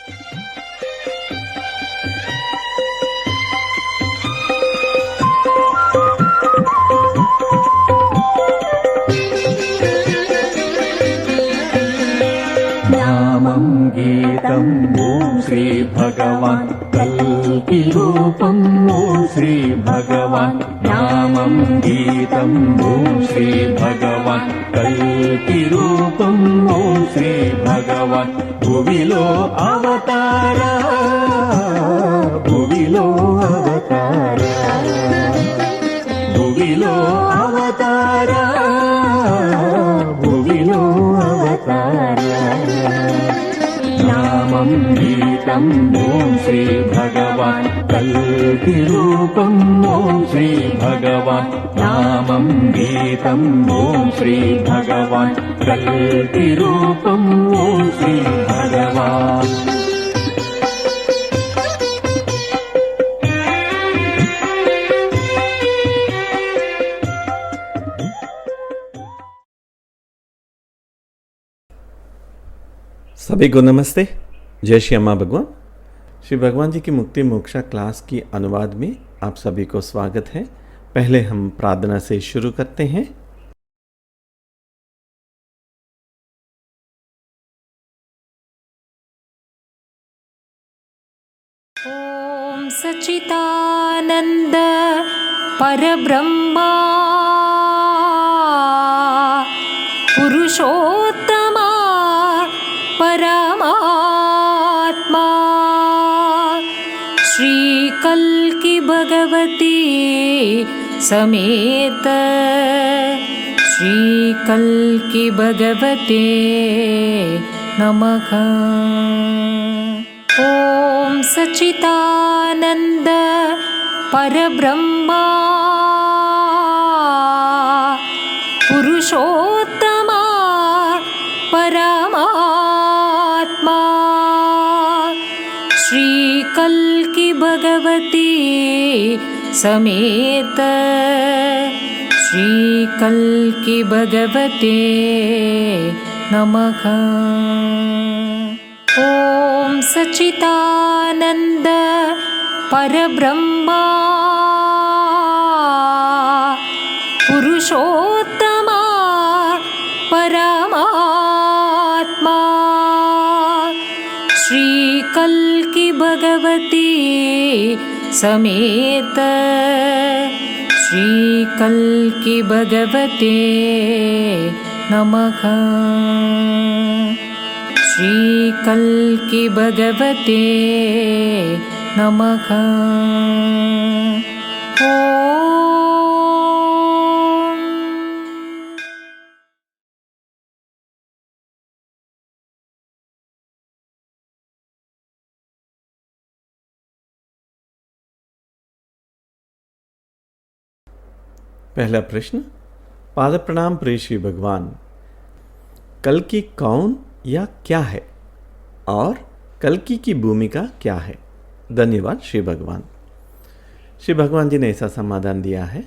नामं गीतं ॐ श्री भगवान् कल्कि रूपं ॐ श्री भगवान् नामं गीतं ॐ श्री भगवान् कल्कि रूपं ॐ श्री भगवान् भुविलो अवतार भुविलो अवतार भुविलो अवतार भुविलो अवतार नामं गीतं ॐ श्री भगवान् कल्कि रूपं ॐ श्री भगवान् नामं गीतं ॐ श्री भगवान् कल्कि रूपं ॐ श्री भगवान् सभी को नमस्ते। जय श्री अम्मा भगवान। श्री भगवान जी की मुक्ति मोक्षा क्लास की अनुवाद में आप सभी को स्वागत है। पहले हम प्रार्थना से शुरू करते हैं। ओम सच्चिदानंद परब्रह्मा पुरुषोत्तमा परमात्मा श्री कल्कि भगवती समेत श्री कल्कि भगवते नमः। ओम सच्चिदानंद परब्रह्मा पुरुषोत्तमा परमात्मा श्री कल्कि भगवती समेत श्री कल्कि भगवते नमः। ओम सच्चिदानंद परब्रह्मा पुरुषोत्तमा परमात्मा श्री कल्कि भगवती समेत श्री कल्कि भगवते नमः। श्री कल्कि भगवते नमः। ओम पहला प्रश्न। पाद प्रणाम प्रिय श्री भगवान। कल्कि कौन या क्या है और कल्कि की भूमिका क्या है? धन्यवाद श्री भगवान। श्री भगवान जी ने ऐसा समाधान दिया है।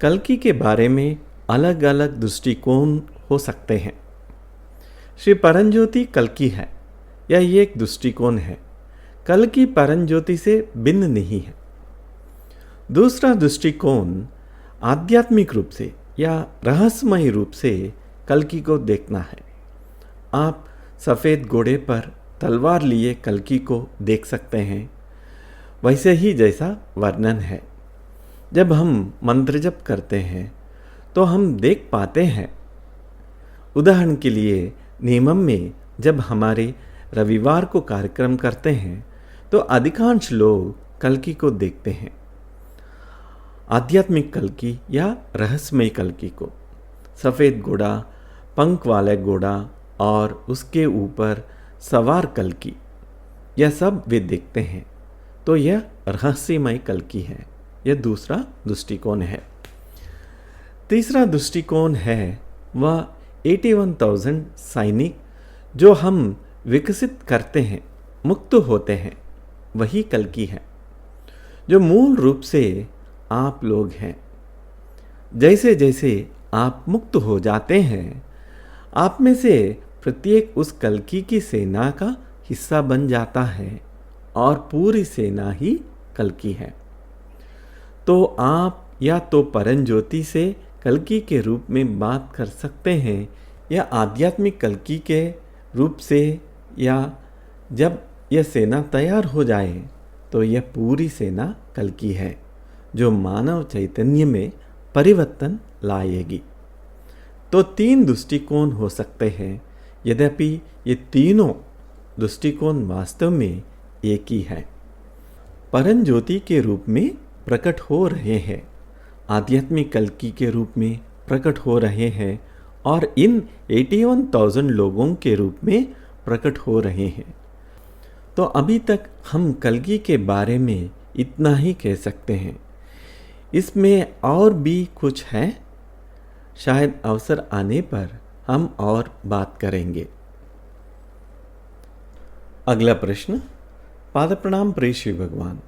कल्कि के बारे में अलग अलग दृष्टिकोण हो सकते हैं। श्री परंज्योति कल्कि है, यह एक दृष्टिकोण है। कल्कि परंज्योति से भिन्न नहीं है। दूसरा दृष्टिकोण आध्यात्मिक रूप से या रहस्यमय रूप से कल्कि को देखना है। आप सफ़ेद घोड़े पर तलवार लिए कल्कि को देख सकते हैं, वैसे ही जैसा वर्णन है। जब हम मंत्र जप करते हैं तो हम देख पाते हैं। उदाहरण के लिए नियमम में जब हमारे रविवार को कार्यक्रम करते हैं तो अधिकांश लोग कल्कि को देखते हैं। आध्यात्मिक कल्कि या रहस्यमय कल्कि को सफ़ेद घोड़ा, पंख वाले घोड़ा और उसके ऊपर सवार कल्कि, यह सब वे देखते हैं। तो यह रहस्यमय कल्कि है। यह दूसरा दृष्टिकोण है। तीसरा दृष्टिकोण है वह 81,000 सैनिक जो हम विकसित करते हैं, मुक्त होते हैं, वही कल्कि है, जो मूल रूप से आप लोग हैं। जैसे जैसे आप मुक्त हो जाते हैं, आप में से प्रत्येक उस कल्कि की सेना का हिस्सा बन जाता है और पूरी सेना ही कल्कि है। तो आप या तो परम ज्योति से कल्कि के रूप में बात कर सकते हैं या आध्यात्मिक कल्कि के रूप से, या जब यह सेना तैयार हो जाए तो यह पूरी सेना कल्कि है जो मानव चैतन्य में परिवर्तन लाएगी। तो 3 दृष्टिकोण हो सकते हैं, यद्यपि ये तीनों दृष्टिकोण वास्तव में एक ही है। परम ज्योति के रूप में प्रकट हो रहे हैं, आध्यात्मिक कल्कि के रूप में प्रकट हो रहे हैं और इन 81,000 लोगों के रूप में प्रकट हो रहे हैं। तो अभी तक हम कल्कि के बारे में इतना ही कह सकते हैं। इसमें और भी कुछ है, शायद अवसर आने पर हम और बात करेंगे। अगला प्रश्न। पाद प्रणाम प्रिय श्री भगवान,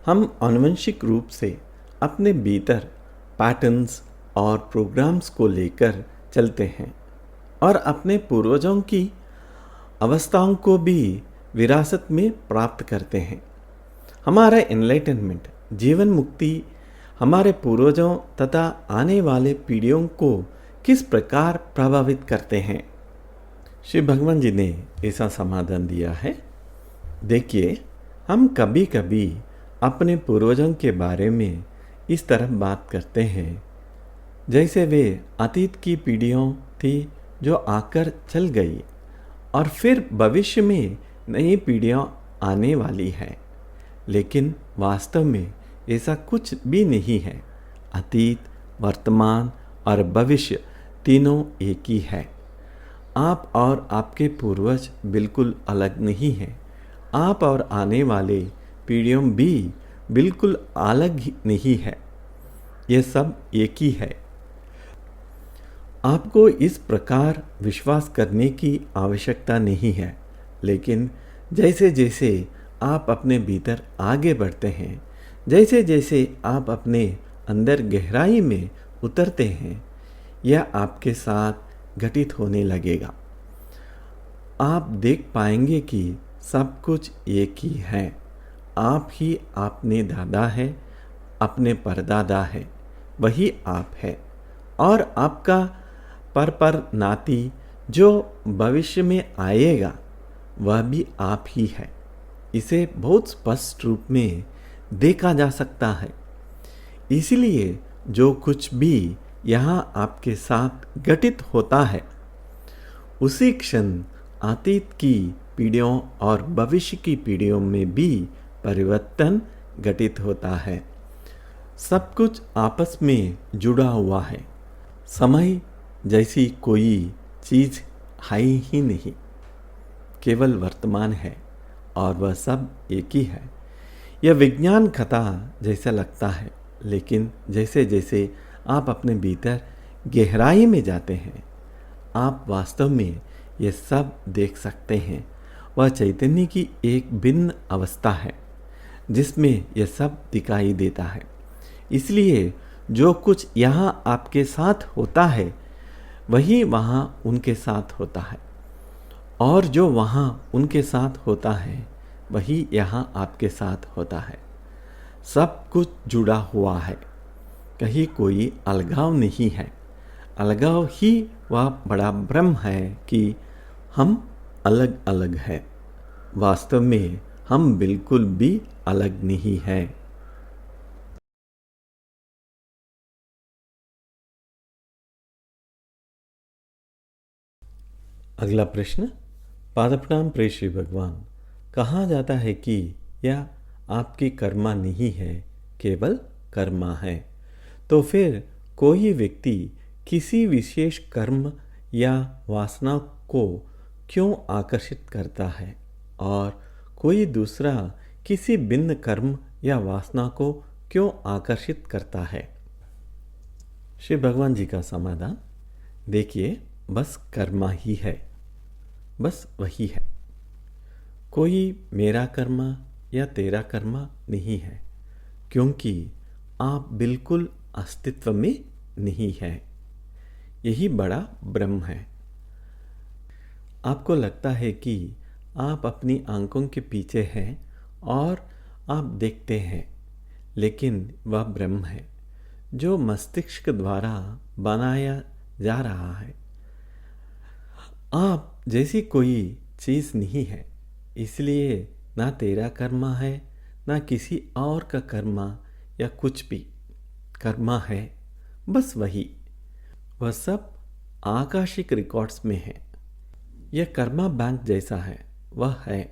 हम आनुवंशिक रूप से अपने भीतर पैटर्न्स और प्रोग्राम्स को लेकर चलते हैं और अपने पूर्वजों की अवस्थाओं को भी विरासत में प्राप्त करते हैं। हमारा एनलाइटनमेंट, जीवन मुक्ति हमारे पूर्वजों तथा आने वाले पीढ़ियों को किस प्रकार प्रभावित करते हैं? श्री भगवान जी ने ऐसा समाधान दिया है। देखिए, हम कभी कभी अपने पूर्वजों के बारे में इस तरह बात करते हैं जैसे वे अतीत की पीढ़ियों थी जो आकर चल गई और फिर भविष्य में नई पीढ़ियाँ आने वाली है। लेकिन वास्तव में ऐसा कुछ भी नहीं है। अतीत, वर्तमान और भविष्य तीनों एक ही है। आप और आपके पूर्वज बिल्कुल अलग नहीं हैं। आप और आने वाले पीढ़ियों भी बिल्कुल अलग ही नहीं है। यह सब एक ही है। आपको इस प्रकार विश्वास करने की आवश्यकता नहीं है, लेकिन जैसे जैसे आप अपने भीतर आगे बढ़ते हैं, जैसे जैसे आप अपने अंदर गहराई में उतरते हैं, यह आपके साथ घटित होने लगेगा। आप देख पाएंगे कि सब कुछ एक ही है। आप ही अपने दादा है, अपने परदादा है, वही आप है। और आपका पर नाती जो भविष्य में आएगा वह भी आप ही है। इसे बहुत स्पष्ट रूप में देखा जा सकता है। इसलिए जो कुछ भी यहाँ आपके साथ घटित होता है, उसी क्षण अतीत की पीढ़ियों और भविष्य की पीढ़ियों में भी परिवर्तन घटित होता है। सब कुछ आपस में जुड़ा हुआ है। समय जैसी कोई चीज़ है ही नहीं, केवल वर्तमान है और वह सब एक ही है। यह विज्ञान कथा जैसा लगता है, लेकिन जैसे जैसे आप अपने भीतर गहराई में जाते हैं, आप वास्तव में यह सब देख सकते हैं। वह चैतन्य की एक भिन्न अवस्था है जिसमें यह सब दिखाई देता है। इसलिए जो कुछ यहाँ आपके साथ होता है वही वहाँ उनके साथ होता है, और जो वहाँ उनके साथ होता है वही यहाँ आपके साथ होता है। सब कुछ जुड़ा हुआ है, कहीं कोई अलगाव नहीं है। अलगाव ही वह बड़ा भ्रम है कि हम अलग अलग हैं। वास्तव में हम बिल्कुल भी अलग नहीं हैं। अगला प्रश्न। पादप्रणाम प्रिय श्री भगवान, कहा जाता है कि यह आपकी कर्मा नहीं है, केवल कर्मा है। तो फिर कोई व्यक्ति किसी विशेष कर्म या वासना को क्यों आकर्षित करता है और कोई दूसरा किसी भिन्न कर्म या वासना को क्यों आकर्षित करता है? श्री भगवान जी का समाधान। देखिए, बस कर्मा ही है, बस वही है। कोई मेरा कर्मा या तेरा कर्मा नहीं है, क्योंकि आप बिल्कुल अस्तित्व में नहीं है। यही बड़ा ब्रह्म है। आपको लगता है कि आप अपनी आंखों के पीछे हैं और आप देखते हैं, लेकिन वह ब्रह्म है जो मस्तिष्क द्वारा बनाया जा रहा है। आप जैसी कोई चीज़ नहीं है, इसलिए ना तेरा कर्मा है ना किसी और का कर्मा या कुछ भी कर्मा है। बस वही, वह सब आकाशिक रिकॉर्ड्स में है। यह कर्मा बैंक जैसा है, वह है।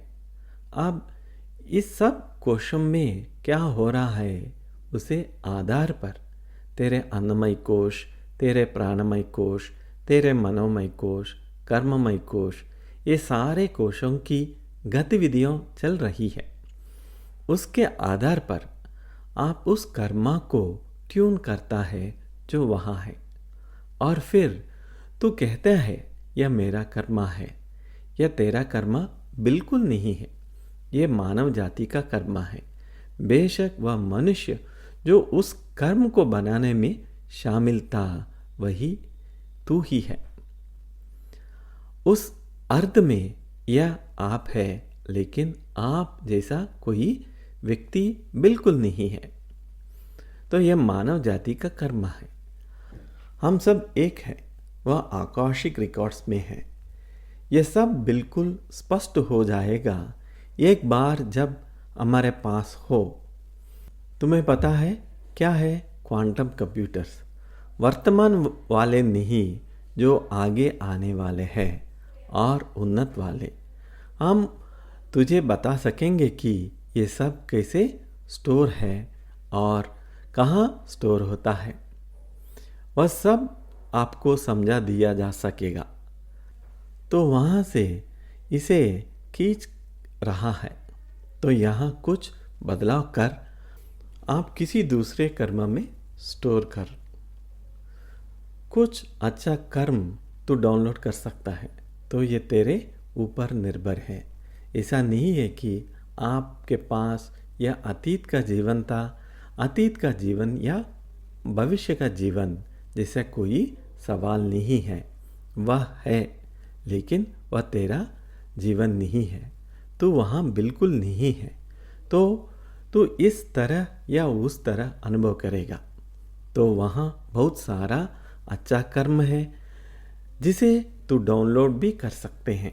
अब इस सब कोशों में क्या हो रहा है, उसे आधार पर तेरे अन्नमय कोश, तेरे प्राणमय कोश, तेरे मनोमय कोश, कर्ममय कोश, ये सारे कोशों की गतिविधियाँ चल रही है। उसके आधार पर आप उस कर्मा को ट्यून करता है जो वहाँ है, और फिर तू कहता है यह मेरा कर्मा है। यह तेरा कर्मा बिल्कुल नहीं है, यह मानव जाति का कर्मा है। बेशक वह मनुष्य जो उस कर्म को बनाने में शामिल था, वही तू ही है। उस अर्थ में यह आप है, लेकिन आप जैसा कोई व्यक्ति बिल्कुल नहीं है। तो यह मानव जाति का कर्म है। हम सब एक है, वह आकाशिक रिकॉर्ड्स में है। यह सब बिल्कुल स्पष्ट हो जाएगा एक बार जब हमारे पास हो। तुम्हें पता है क्या है क्वांटम कंप्यूटर्स? वर्तमान वाले नहीं, जो आगे आने वाले हैं और उन्नत वाले। हम तुझे बता सकेंगे कि ये सब कैसे स्टोर है और कहाँ स्टोर होता है। वह सब आपको समझा दिया जा सकेगा। तो वहाँ से इसे खींच रहा है, तो यहाँ कुछ बदलाव कर आप किसी दूसरे कर्म में स्टोर कर। कुछ अच्छा कर्म तो डाउनलोड कर सकता है, तो ये तेरे ऊपर निर्भर है। ऐसा नहीं है कि आपके पास यह अतीत का जीवन था, अतीत का जीवन या भविष्य का जीवन जैसा कोई सवाल नहीं है। वह है, लेकिन वह तेरा जीवन नहीं है। तो वहाँ बिल्कुल नहीं है, तो तू इस तरह या उस तरह अनुभव करेगा। तो वहाँ बहुत सारा अच्छा कर्म है जिसे तू डाउनलोड भी कर सकते हैं।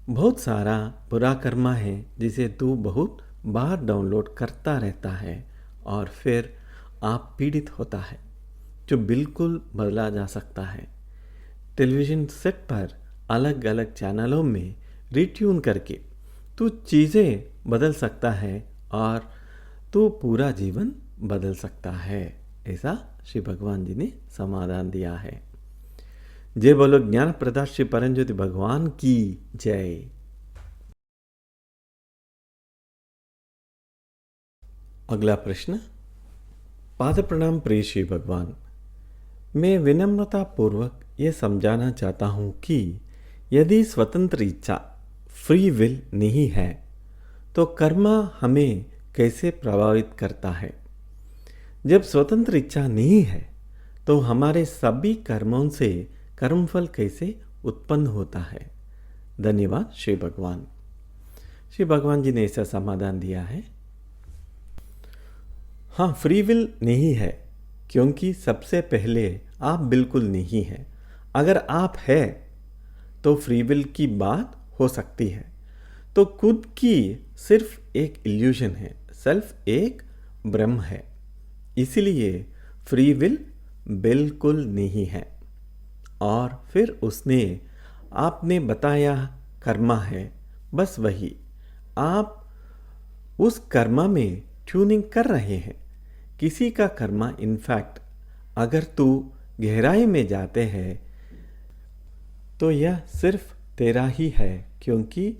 बहुत सारा बुरा कर्म है जिसे तू बहुत बार डाउनलोड करता रहता है, और फिर आप पीड़ित होता है, जो बिल्कुल बदला जा सकता है। टेलीविज़न सेट पर अलग अलग चैनलों में रिट्यून करके तू चीज़ें बदल सकता है और तू पूरा जीवन बदल सकता है। ऐसा श्री भगवान जी ने समाधान दिया है। जय बोलो ज्ञान प्रदाता श्री परमज्योति भगवान की जय। अगला प्रश्न। पाद प्रणाम प्रिय श्री भगवान, मैं विनम्रता पूर्वक यह समझाना चाहता हूँ कि यदि स्वतंत्र इच्छा फ्री विल नहीं है, तो कर्म हमें कैसे प्रभावित करता है? जब स्वतंत्र इच्छा नहीं है, तो हमारे सभी कर्मों से कर्मफल कैसे उत्पन्न होता है? धन्यवाद श्री भगवान। श्री भगवान जी ने ऐसा समाधान दिया है। हाँ, फ्री विल नहीं है, क्योंकि सबसे पहले आप बिल्कुल नहीं है। अगर आप है तो फ्री विल की बात हो सकती है। तो खुद की सिर्फ एक इल्यूजन है, सेल्फ एक ब्रह्म है, इसलिए फ्री विल बिल्कुल नहीं है। और फिर उसने आपने बताया कर्मा है, बस वही। आप उस कर्मा में ट्यूनिंग कर रहे हैं। किसी का कर्मा, इनफैक्ट अगर तू गहराई में जाते हैं तो यह सिर्फ तेरा ही है, क्योंकि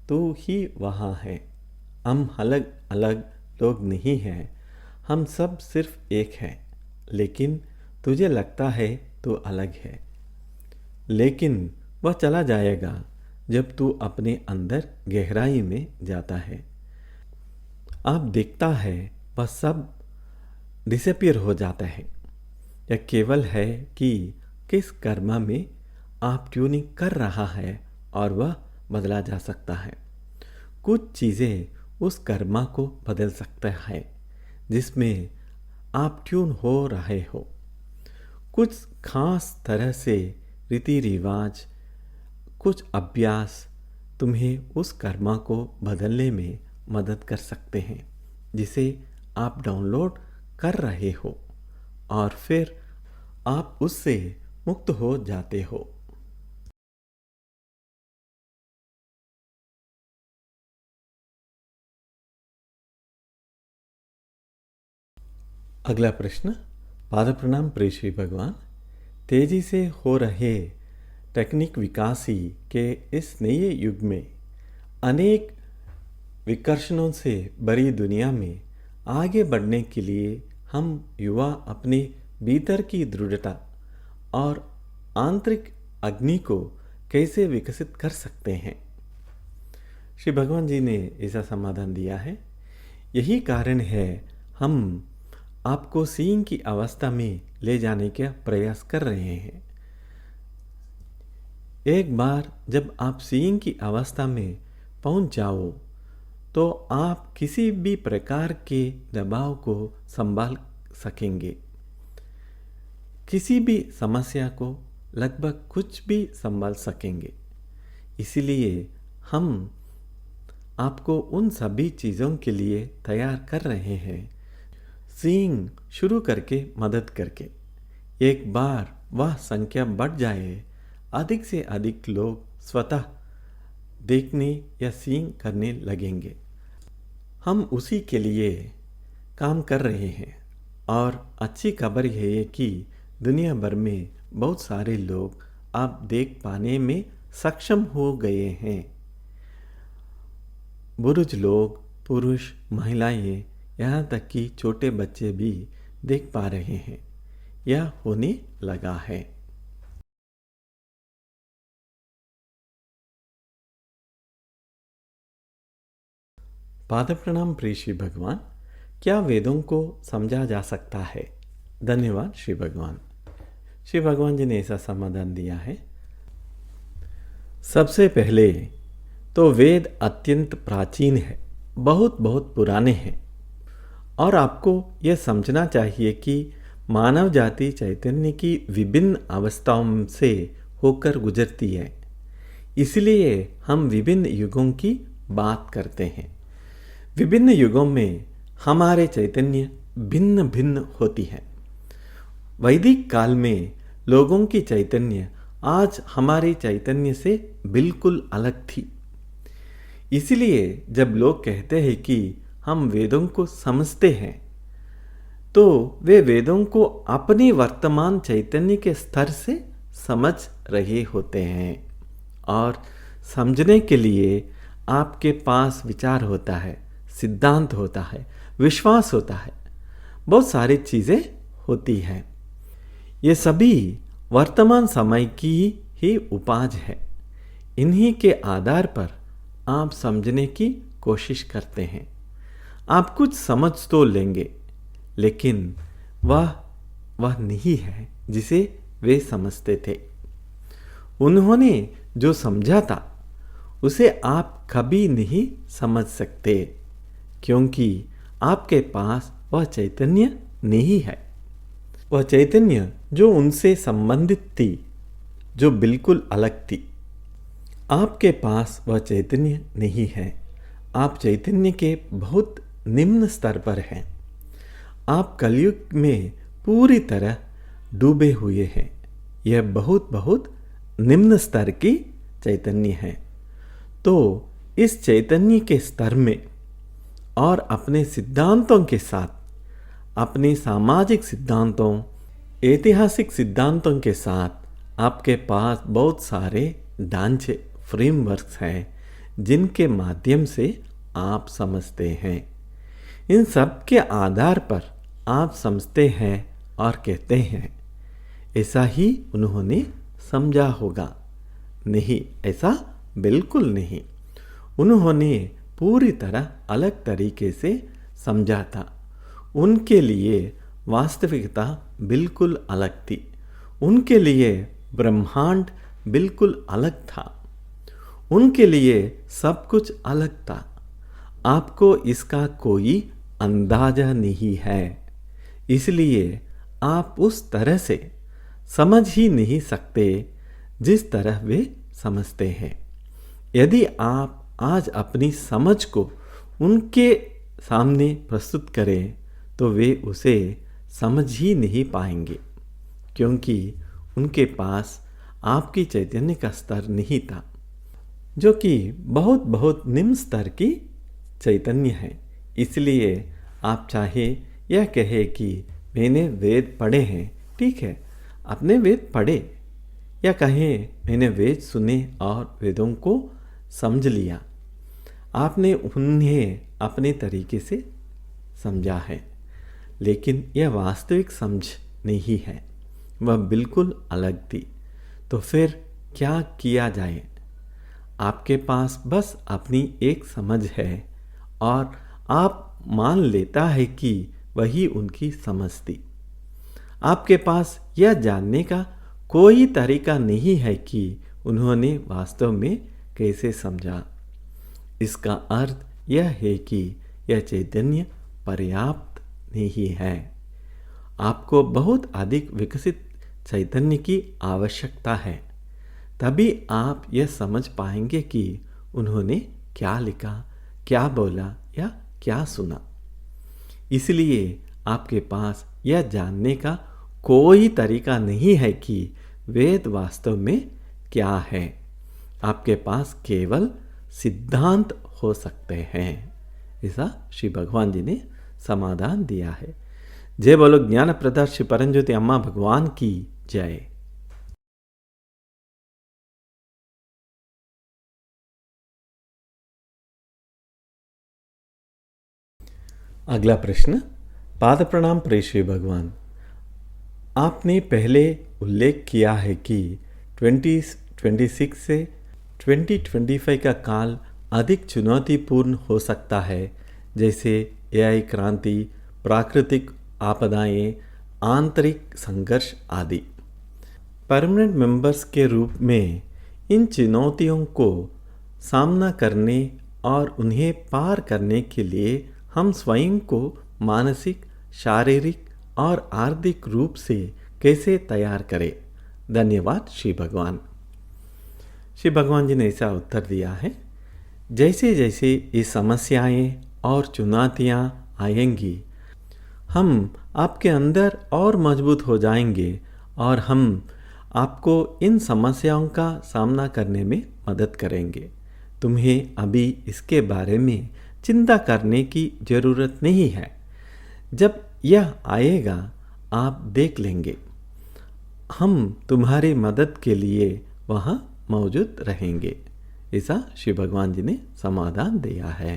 तू ही वहाँ है। हम अलग अलग लोग नहीं हैं, हम सब सिर्फ एक हैं। लेकिन तुझे लगता है तू अलग है, लेकिन वह चला जाएगा जब तू अपने अंदर गहराई में जाता है। आप देखता है वह सब डिसअपीयर हो जाता है। यह केवल है कि किस कर्म में आप ट्यूनिंग कर रहा है और वह बदला जा सकता है। कुछ चीज़ें उस कर्मा को बदल सकता है जिसमें आप ट्यून हो रहे हो। कुछ खास तरह से रीति रिवाज, कुछ अभ्यास तुम्हें उस कर्मा को बदलने में मदद कर सकते हैं जिसे आप डाउनलोड कर रहे हो, और फिर आप उससे मुक्त हो जाते हो। अगला प्रश्न। पाद प्रणाम प्रिय श्री भगवान। तेजी से हो रहे टेक्निक विकासी के इस नए युग में अनेक विकर्षणों से भरी दुनिया में आगे बढ़ने के लिए हम युवा अपने भीतर की दृढ़ता और आंतरिक अग्नि को कैसे विकसित कर सकते हैं? श्री भगवान जी ने ऐसा समाधान दिया है, यही कारण है हम आपको सीइंग की अवस्था में ले जाने का प्रयास कर रहे हैं। एक बार जब आप सीइंग की अवस्था में पहुंच जाओ तो आप किसी भी प्रकार के दबाव को संभाल सकेंगे, किसी भी समस्या को लगभग कुछ भी संभाल सकेंगे। इसलिए हम आपको उन सभी चीज़ों के लिए तैयार कर रहे हैं, सीइंग शुरू करके मदद करके। एक बार वह संख्या बढ़ जाए, अधिक से अधिक लोग स्वतः देखने या सीइंग करने लगेंगे। हम उसी के लिए काम कर रहे हैं, और अच्छी खबर यह है कि दुनिया भर में बहुत सारे लोग अब देख पाने में सक्षम हो गए हैं। बुजुर्ग लोग, पुरुष, महिलाएं, यहाँ तक कि छोटे बच्चे भी देख पा रहे हैं। यह होने लगा है। पाद प्रणाम प्रिय श्री भगवान। क्या वेदों को समझा जा सकता है? धन्यवाद श्री भगवान। श्री भगवान जी ने ऐसा समाधान दिया है। सबसे पहले तो वेद अत्यंत प्राचीन है, बहुत बहुत पुराने हैं, और आपको यह समझना चाहिए कि मानव जाति चैतन्य की विभिन्न अवस्थाओं से होकर गुजरती है। इसलिए हम विभिन्न युगों की बात करते हैं। विभिन्न युगों में हमारे चैतन्य भिन्न भिन्न होती है। वैदिक काल में लोगों की चैतन्य आज हमारे चैतन्य से बिल्कुल अलग थी। इसलिए जब लोग कहते हैं कि हम वेदों को समझते हैं, तो वे वेदों को अपने वर्तमान चैतन्य के स्तर से समझ रहे होते हैं, और समझने के लिए आपके पास विचार होता है, सिद्धांत होता है, विश्वास होता है, बहुत सारी चीज़ें होती हैं। ये सभी वर्तमान समय की ही उपज है। इन्हीं के आधार पर आप समझने की कोशिश करते हैं। आप कुछ समझ तो लेंगे, लेकिन वह नहीं है जिसे वे समझते थे। उन्होंने जो समझा था उसे आप कभी नहीं समझ सकते, क्योंकि आपके पास वह चैतन्य नहीं है। वह चैतन्य जो उनसे संबंधित थी, जो बिल्कुल अलग थी। आपके पास वह चैतन्य नहीं है। आप चैतन्य के बहुत निम्न स्तर पर हैं। आप कलयुग में पूरी तरह डूबे हुए हैं। यह बहुत बहुत निम्न स्तर की चैतन्य है। तो इस चैतन्य के स्तर में और अपने सिद्धांतों के साथ, अपने सामाजिक सिद्धांतों, ऐतिहासिक सिद्धांतों के साथ आपके पास बहुत सारे ढांचे, फ्रेमवर्क्स हैं जिनके माध्यम से आप समझते हैं। इन सब के आधार पर आप समझते हैं और कहते हैं, ऐसा ही उन्होंने समझा होगा। नहीं, ऐसा बिल्कुल नहीं। उन्होंने पूरी तरह अलग तरीके से समझा था। उनके लिए वास्तविकता बिल्कुल अलग थी। उनके लिए ब्रह्मांड बिल्कुल अलग था। उनके लिए सब कुछ अलग था। आपको इसका कोई अंदाजा नहीं है, इसलिए आप उस तरह से समझ ही नहीं सकते जिस तरह वे समझते हैं। यदि आप आज अपनी समझ को उनके सामने प्रस्तुत करें तो वे उसे समझ ही नहीं पाएंगे, क्योंकि उनके पास आपकी चैतन्य का स्तर नहीं था, जो कि बहुत बहुत निम्न स्तर की चैतन्य है। इसलिए आप चाहे यह कहे कि मैंने वेद पढ़े हैं, ठीक है, आपने वेद पढ़े, या कहें मैंने वेद सुने और वेदों को समझ लिया, आपने उन्हें अपने तरीके से समझा है, लेकिन यह वास्तविक समझ नहीं है, वह बिल्कुल अलग थी। तो फिर क्या किया जाए? आपके पास बस अपनी एक समझ है और आप मान लेता है कि वही उनकी समझ थी। आपके पास यह जानने का कोई तरीका नहीं है कि उन्होंने वास्तव में कैसे समझा। इसका अर्थ यह है कि यह चैतन्य पर्याप्त नहीं है। आपको बहुत अधिक विकसित चैतन्य की आवश्यकता है, तभी आप यह समझ पाएंगे कि उन्होंने क्या लिखा, क्या बोला या क्या सुना। इसलिए आपके पास यह जानने का कोई तरीका नहीं है कि वेद वास्तव में क्या है। आपके पास केवल सिद्धांत हो सकते हैं। ऐसा श्री भगवान जी ने समाधान दिया है। जय बोलो ज्ञान प्रदा श्री परमज्योति अम्मा भगवान की जय। अगला प्रश्न। पाद प्रणाम प्रिय श्री भगवान, आपने पहले उल्लेख किया है कि 2026 से 2025 का काल अधिक चुनौतीपूर्ण हो सकता है, जैसे एआई क्रांति, प्राकृतिक आपदाएं, आंतरिक संघर्ष आदि। परमानेंट मेंबर्स के रूप में इन चुनौतियों को सामना करने और उन्हें पार करने के लिए हम स्वयं को मानसिक, शारीरिक और आर्थिक रूप से कैसे तैयार करें? धन्यवाद श्री भगवान। श्री भगवान जी ने ऐसा उत्तर दिया है, जैसे जैसे ये समस्याएं और चुनौतियां आएंगी, हम आपके अंदर और मजबूत हो जाएंगे और हम आपको इन समस्याओं का सामना करने में मदद करेंगे। तुम्हें अभी इसके बारे में चिंता करने की ज़रूरत नहीं है। जब यह आएगा आप देख लेंगे, हम तुम्हारी मदद के लिए वहाँ मौजूद रहेंगे। ऐसा श्री भगवान जी ने समाधान दिया है।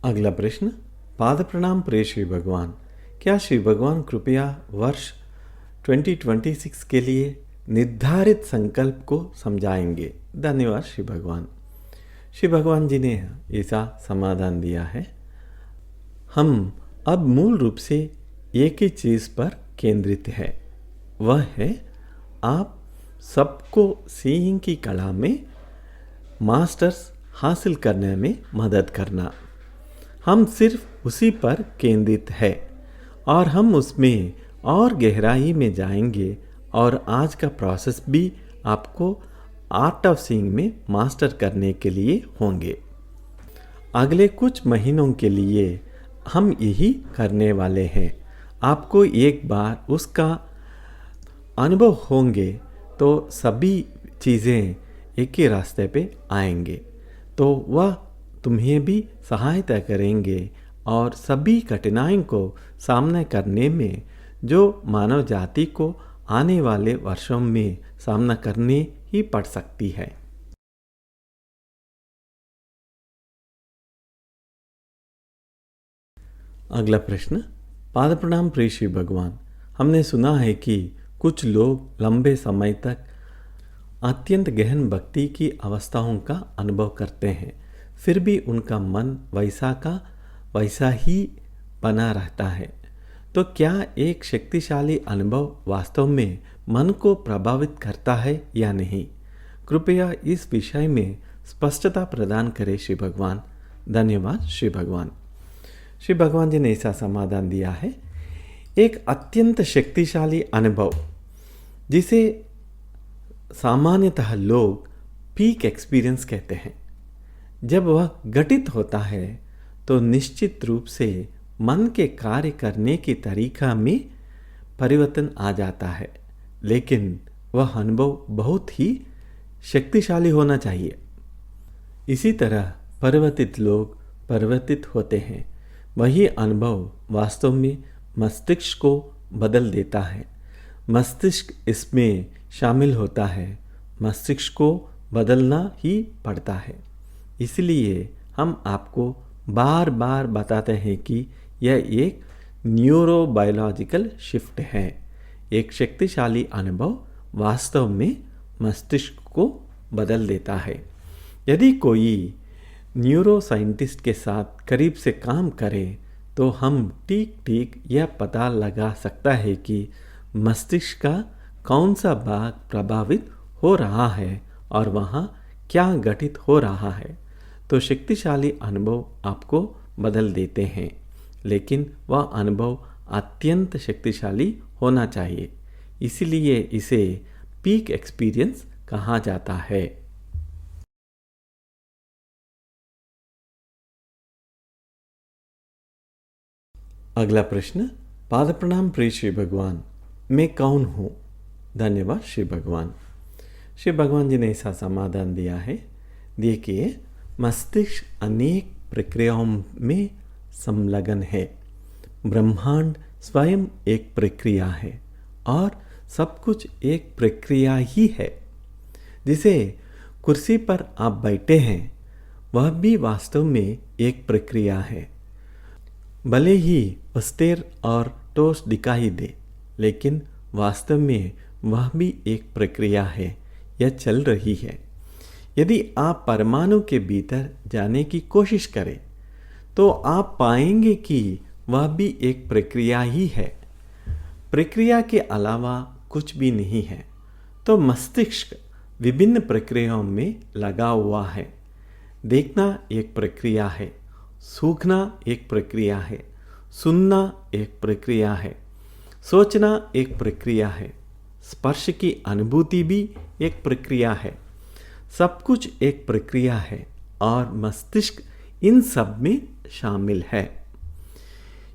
अगला प्रश्न। पाद प्रणाम प्रिय श्री भगवान, क्या श्री भगवान कृपया वर्ष 2026 के लिए निर्धारित संकल्प को समझाएंगे? धन्यवाद श्री भगवान। श्री भगवान जी ने ऐसा समाधान दिया है, हम अब मूल रूप से एक ही चीज़ पर केंद्रित है, वह है आप सबको सीइंग की कला में मास्टर्स हासिल करने में मदद करना। हम सिर्फ उसी पर केंद्रित है और हम उसमें और गहराई में जाएंगे और आज का प्रोसेस भी आपको आर्ट ऑफ सीइंग में मास्टर करने के लिए होंगे। अगले कुछ महीनों के लिए हम यही करने वाले हैं। आपको एक बार उसका अनुभव होंगे तो सभी चीज़ें एक ही रास्ते पे आएंगे, तो वह तुम्हें भी सहायता करेंगे और सभी कठिनाइयों को सामना करने में जो मानव जाति को आने वाले वर्षों में सामना करने ही पड़ सकती है। अगला प्रश्न। पाद प्रणाम प्रिय श्री भगवान, हमने सुना है कि कुछ लोग लंबे समय तक अत्यंत गहन भक्ति की अवस्थाओं का अनुभव करते हैं, फिर भी उनका मन वैसा का वैसा ही बना रहता है। तो क्या एक शक्तिशाली अनुभव वास्तव में मन को प्रभावित करता है या नहीं? कृपया इस विषय में स्पष्टता प्रदान करें श्री भगवान। धन्यवाद श्री भगवान। श्री भगवान जी ने ऐसा समाधान दिया है, एक अत्यंत शक्तिशाली अनुभव जिसे सामान्यतः लोग पीक एक्सपीरियंस कहते हैं, जब वह घटित होता है तो निश्चित रूप से मन के कार्य करने की तरीका में परिवर्तन आ जाता है, लेकिन वह अनुभव बहुत ही शक्तिशाली होना चाहिए। इसी तरह परिवर्तित लोग परिवर्तित होते हैं। वही अनुभव वास्तव में मस्तिष्क को बदल देता है। मस्तिष्क इसमें शामिल होता है। मस्तिष्क को बदलना ही पड़ता है। इसलिए हम आपको बार बार बताते हैं कि यह एक न्यूरोबायोलॉजिकल शिफ्ट है। एक शक्तिशाली अनुभव वास्तव में मस्तिष्क को बदल देता है। यदि कोई न्यूरो साइंटिस्ट के साथ करीब से काम करे तो हम ठीक ठीक यह पता लगा सकता है कि मस्तिष्क का कौन सा भाग प्रभावित हो रहा है और वहाँ क्या घटित हो रहा है। तो शक्तिशाली अनुभव आपको बदल देते हैं, लेकिन वह अनुभव अत्यंत शक्तिशाली होना चाहिए। इसलिए इसे पीक एक्सपीरियंस कहा जाता है। अगला प्रश्न, पाद प्रणाम प्रिय श्री भगवान, मैं कौन हूँ? धन्यवाद श्री भगवान। श्री भगवान जी ने ऐसा समाधान दिया है, देखिए, मस्तिष्क अनेक प्रक्रियाओं में संलग्न है। ब्रह्मांड स्वयं एक प्रक्रिया है और सब कुछ एक प्रक्रिया ही है। जिसे कुर्सी पर आप बैठे हैं वह भी वास्तव में एक प्रक्रिया है। भले ही अस्थिर और ठोस दिखाई दे, लेकिन वास्तव में वह भी एक प्रक्रिया है, यह चल रही है। यदि आप परमाणु के भीतर जाने की कोशिश करें तो आप पाएंगे कि वह भी एक प्रक्रिया ही है। प्रक्रिया के अलावा कुछ भी नहीं है। तो मस्तिष्क विभिन्न प्रक्रियाओं में लगा हुआ है। देखना एक प्रक्रिया है, सूखना एक प्रक्रिया है, सुनना एक प्रक्रिया है, सोचना एक प्रक्रिया है, स्पर्श की अनुभूति भी एक प्रक्रिया है। सब कुछ एक प्रक्रिया है और मस्तिष्क इन सब में शामिल है।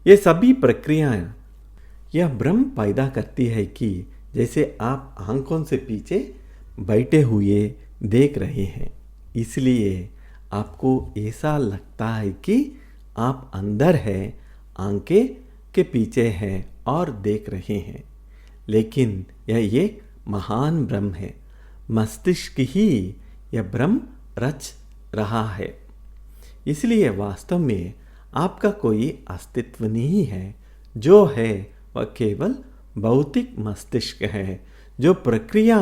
ये सभी प्रक्रियाएं यह भ्रम पैदा करती है कि जैसे आप आंखों से पीछे बैठे हुए देख रहे हैं, इसलिए आपको ऐसा लगता है कि आप अंदर हैं, आंखें के पीछे हैं और देख रहे हैं। लेकिन यह एक महान भ्रम है। मस्तिष्क ही यह भ्रम रच रहा है। इसलिए वास्तव में आपका कोई अस्तित्व नहीं है। जो है वह केवल भौतिक मस्तिष्क है जो प्रक्रिया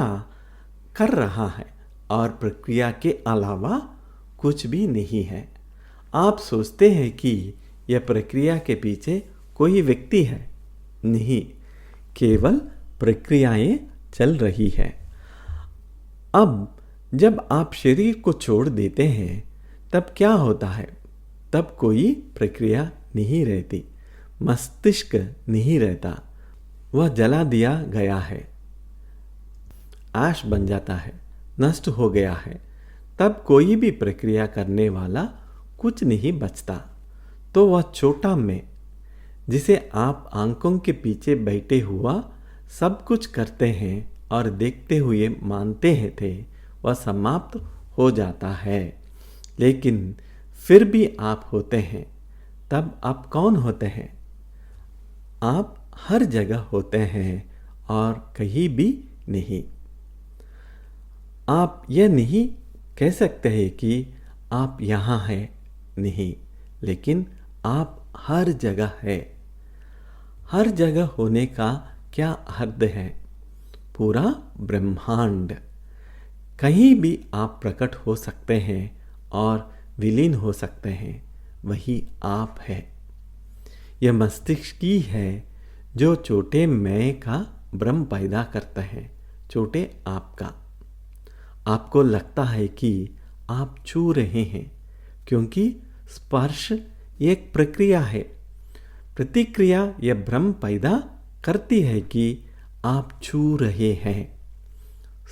कर रहा है और प्रक्रिया के अलावा कुछ भी नहीं है। आप सोचते हैं कि यह प्रक्रिया के पीछे कोई व्यक्ति है, नहीं, केवल प्रक्रियाएं चल रही है। अब जब आप शरीर को छोड़ देते हैं तब क्या होता है? तब कोई प्रक्रिया नहीं रहती, मस्तिष्क नहीं रहता, वह जला दिया गया है, ऐश बन जाता है, नष्ट हो गया है। तब कोई भी प्रक्रिया करने वाला कुछ नहीं बचता। तो वह छोटा मैं जिसे आप आंखों के पीछे बैठे हुआ सब कुछ करते हैं और देखते हुए मानते हैं थे, वह समाप्त हो जाता है। लेकिन फिर भी आप होते हैं। तब आप कौन होते हैं? आप हर जगह होते हैं और कहीं भी नहीं। आप यह नहीं कह सकते हैं कि आप यहाँ हैं, नहीं, लेकिन आप हर जगह हैं। हर जगह होने का क्या अर्थ है? पूरा ब्रह्मांड, कहीं भी आप प्रकट हो सकते हैं और विलीन हो सकते हैं, वही आप है। यह मस्तिष्क ही है जो छोटे मैं का भ्रम पैदा करता है, छोटे आपका। आपको लगता है कि आप छू रहे हैं, क्योंकि स्पर्श एक प्रक्रिया है। प्रतिक्रिया यह भ्रम पैदा करती है कि आप छू रहे हैं।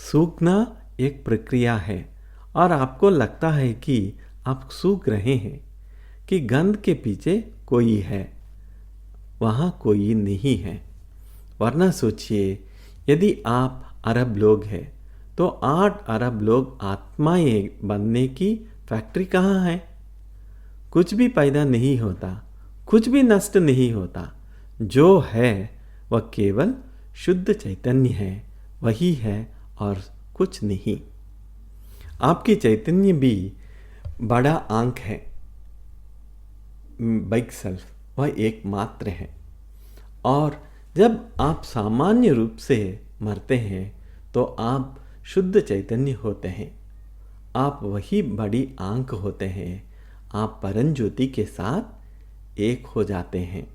सूखना एक प्रक्रिया है और आपको लगता है कि आप सूख रहे हैं, कि गंध के पीछे कोई है, वहाँ कोई नहीं है। वरना सोचिए, यदि आप अरब लोग हैं तो 8 अरब लोग आत्माएं बनने की फैक्ट्री कहाँ है? कुछ भी पैदा नहीं होता, कुछ भी नष्ट नहीं होता। जो है वह केवल शुद्ध चैतन्य है, वही है और कुछ नहीं। आपकी चैतन्य भी बड़ा आंक है, बिग सेल्फ, वह एकमात्र है। और जब आप सामान्य रूप से मरते हैं तो आप शुद्ध चैतन्य होते हैं, आप वही बड़ी आंक होते हैं, आप परम ज्योति के साथ एक हो जाते हैं।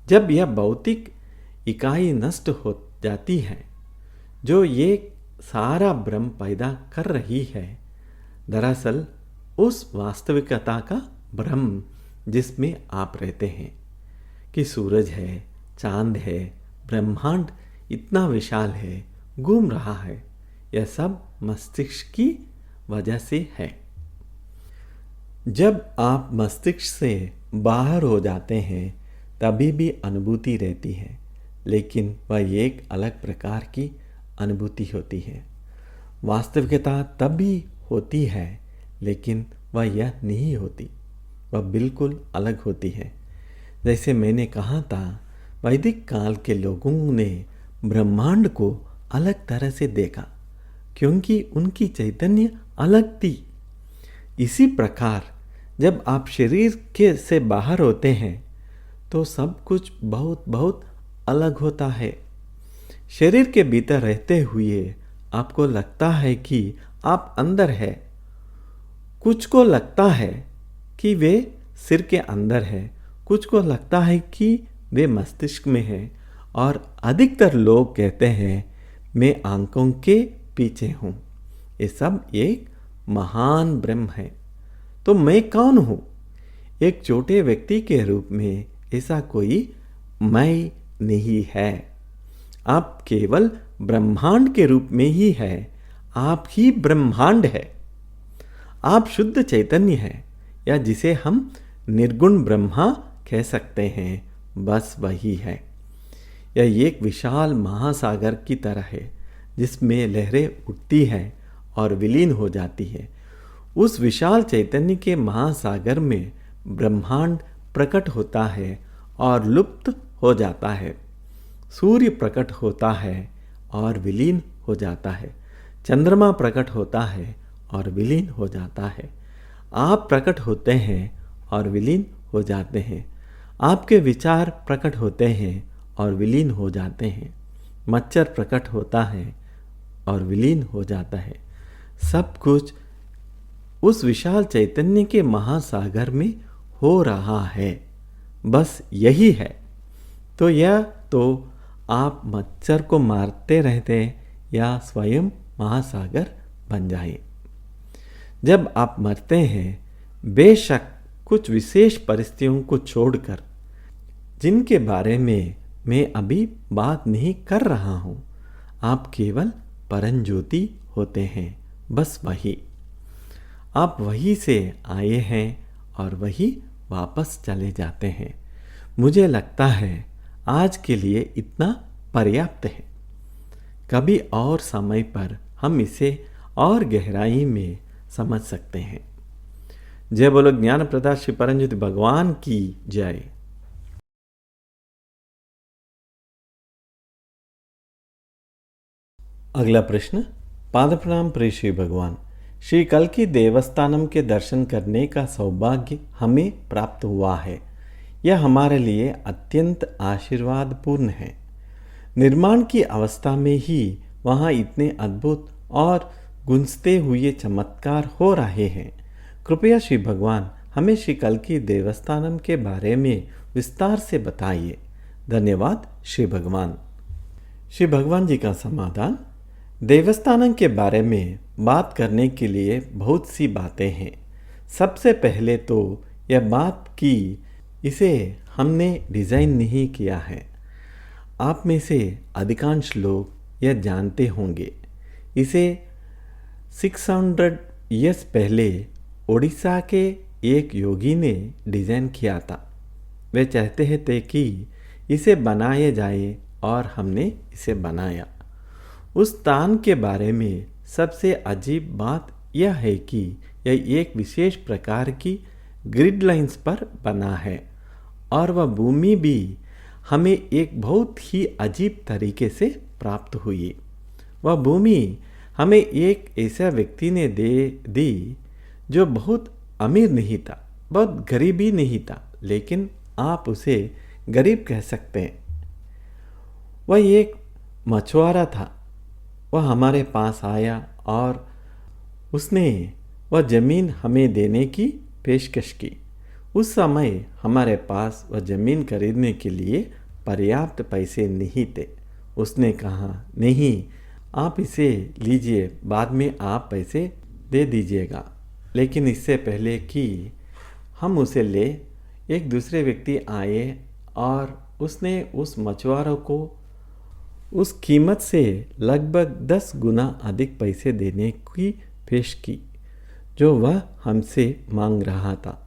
जब यह भौतिक इकाई नष्ट हो जाती है, जो ये सारा भ्रम पैदा कर रही है, दरअसल उस वास्तविकता का भ्रम जिसमें आप रहते हैं कि सूरज है, चांद है, ब्रह्मांड इतना विशाल है, घूम रहा है, यह सब मस्तिष्क की वजह से है। जब आप मस्तिष्क से बाहर हो जाते हैं तभी भी अनुभूति रहती है, लेकिन वह एक अलग प्रकार की अनुभूति होती है। वास्तविकता तब भी होती है, लेकिन वह यह नहीं होती, वह बिल्कुल अलग होती है। जैसे मैंने कहा था, वैदिक काल के लोगों ने ब्रह्मांड को अलग तरह से देखा, क्योंकि उनकी चैतन्य अलग थी। इसी प्रकार जब आप शरीर के से बाहर होते हैं तो सब कुछ बहुत बहुत अलग होता है। शरीर के भीतर रहते हुए आपको लगता है कि आप अंदर है। कुछ को लगता है कि वे सिर के अंदर है, कुछ को लगता है कि वे मस्तिष्क में है, और अधिकतर लोग कहते हैं मैं आंखों के पीछे हूँ। ये सब एक महान ब्रह्म है। तो मैं कौन हूँ? एक छोटे व्यक्ति के रूप में ऐसा कोई मैं नहीं है। आप केवल ब्रह्मांड के रूप में ही है। आप ही ब्रह्मांड है। आप शुद्ध चैतन्य है, या जिसे हम निर्गुण ब्रह्मा कह सकते हैं, बस वही है। यह एक विशाल महासागर की तरह है, जिसमें लहरें उठती हैं और विलीन हो जाती है। उस विशाल चैतन्य के महासागर में ब्रह्मांड प्रकट होता है और लुप्त हो जाता है। सूर्य प्रकट होता है और विलीन हो जाता है। चंद्रमा प्रकट होता है और विलीन हो जाता है। आप प्रकट होते हैं और विलीन हो जाते हैं। आपके विचार प्रकट होते हैं और विलीन हो जाते हैं। मच्छर प्रकट होता है और विलीन हो जाता है। सब कुछ उस विशाल चैतन्य के महासागर में हो रहा है। बस यही है। तो यह तो आप मच्छर को मारते रहते या स्वयं महासागर बन जाए। जब आप मरते हैं, बेशक कुछ विशेष परिस्थितियों को छोड़कर, जिनके बारे में मैं अभी बात नहीं कर रहा हूँ, आप केवल परम ज्योति होते हैं। बस वही। आप वहीं से आए हैं और वही वापस चले जाते हैं। मुझे लगता है आज के लिए इतना पर्याप्त है। कभी और समय पर हम इसे और गहराई में समझ सकते हैं। जय बोलो ज्ञान प्रदाता श्री परमज्योति भगवान की जय। अगला प्रश्न। पाद प्रणाम प्रिय श्री भगवान। श्री कल्कि देवस्थानम के दर्शन करने का सौभाग्य हमें प्राप्त हुआ है। यह हमारे लिए अत्यंत आशीर्वादपूर्ण है। निर्माण की अवस्था में ही वहाँ इतने अद्भुत और गूंजते हुए चमत्कार हो रहे हैं। कृपया श्री भगवान हमें श्री कल्कि देवस्थानम के बारे में विस्तार से बताइए। धन्यवाद श्री भगवान। श्री भगवान जी का समाधान। देवस्थानम के बारे में बात करने के लिए बहुत सी बातें हैं। सबसे पहले तो यह बात कि इसे हमने डिज़ाइन नहीं किया है। आप में से अधिकांश लोग यह जानते होंगे। इसे 600 ईयर्स पहले उड़ीसा के एक योगी ने डिज़ाइन किया था। वे चाहते थे कि इसे बनाया जाए और हमने इसे बनाया। उस स्थान के बारे में सबसे अजीब बात यह है कि यह एक विशेष प्रकार की ग्रिड लाइंस पर बना है और वह भूमि भी हमें एक बहुत ही अजीब तरीके से प्राप्त हुई। वह भूमि हमें एक ऐसा व्यक्ति ने दे दी जो बहुत अमीर नहीं था, बहुत गरीब भी नहीं था, लेकिन आप उसे गरीब कह सकते हैं। वह एक मछुआरा था। वह हमारे पास आया और उसने वह ज़मीन हमें देने की पेशकश की। उस समय हमारे पास वह ज़मीन खरीदने के लिए पर्याप्त पैसे नहीं थे। उसने कहा, नहीं, आप इसे लीजिए, बाद में आप पैसे दे दीजिएगा। लेकिन इससे पहले कि हम उसे ले, एक दूसरे व्यक्ति आए और उसने उस मछुआरों को उस कीमत से लगभग 10 गुना अधिक पैसे देने की पेश की जो वह हमसे मांग रहा था।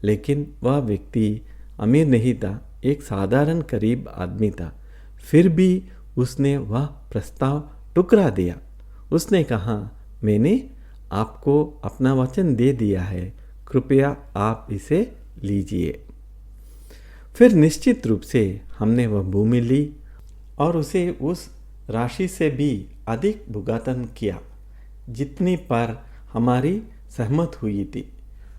लेकिन वह व्यक्ति अमीर नहीं था, एक साधारण गरीब आदमी था। फिर भी उसने वह प्रस्ताव ठुकरा दिया। उसने कहा, मैंने आपको अपना वचन दे दिया है, कृपया आप इसे लीजिए। फिर निश्चित रूप से हमने वह भूमि ली और उसे उस राशि से भी अधिक भुगतान किया जितनी पर हमारी सहमत हुई थी।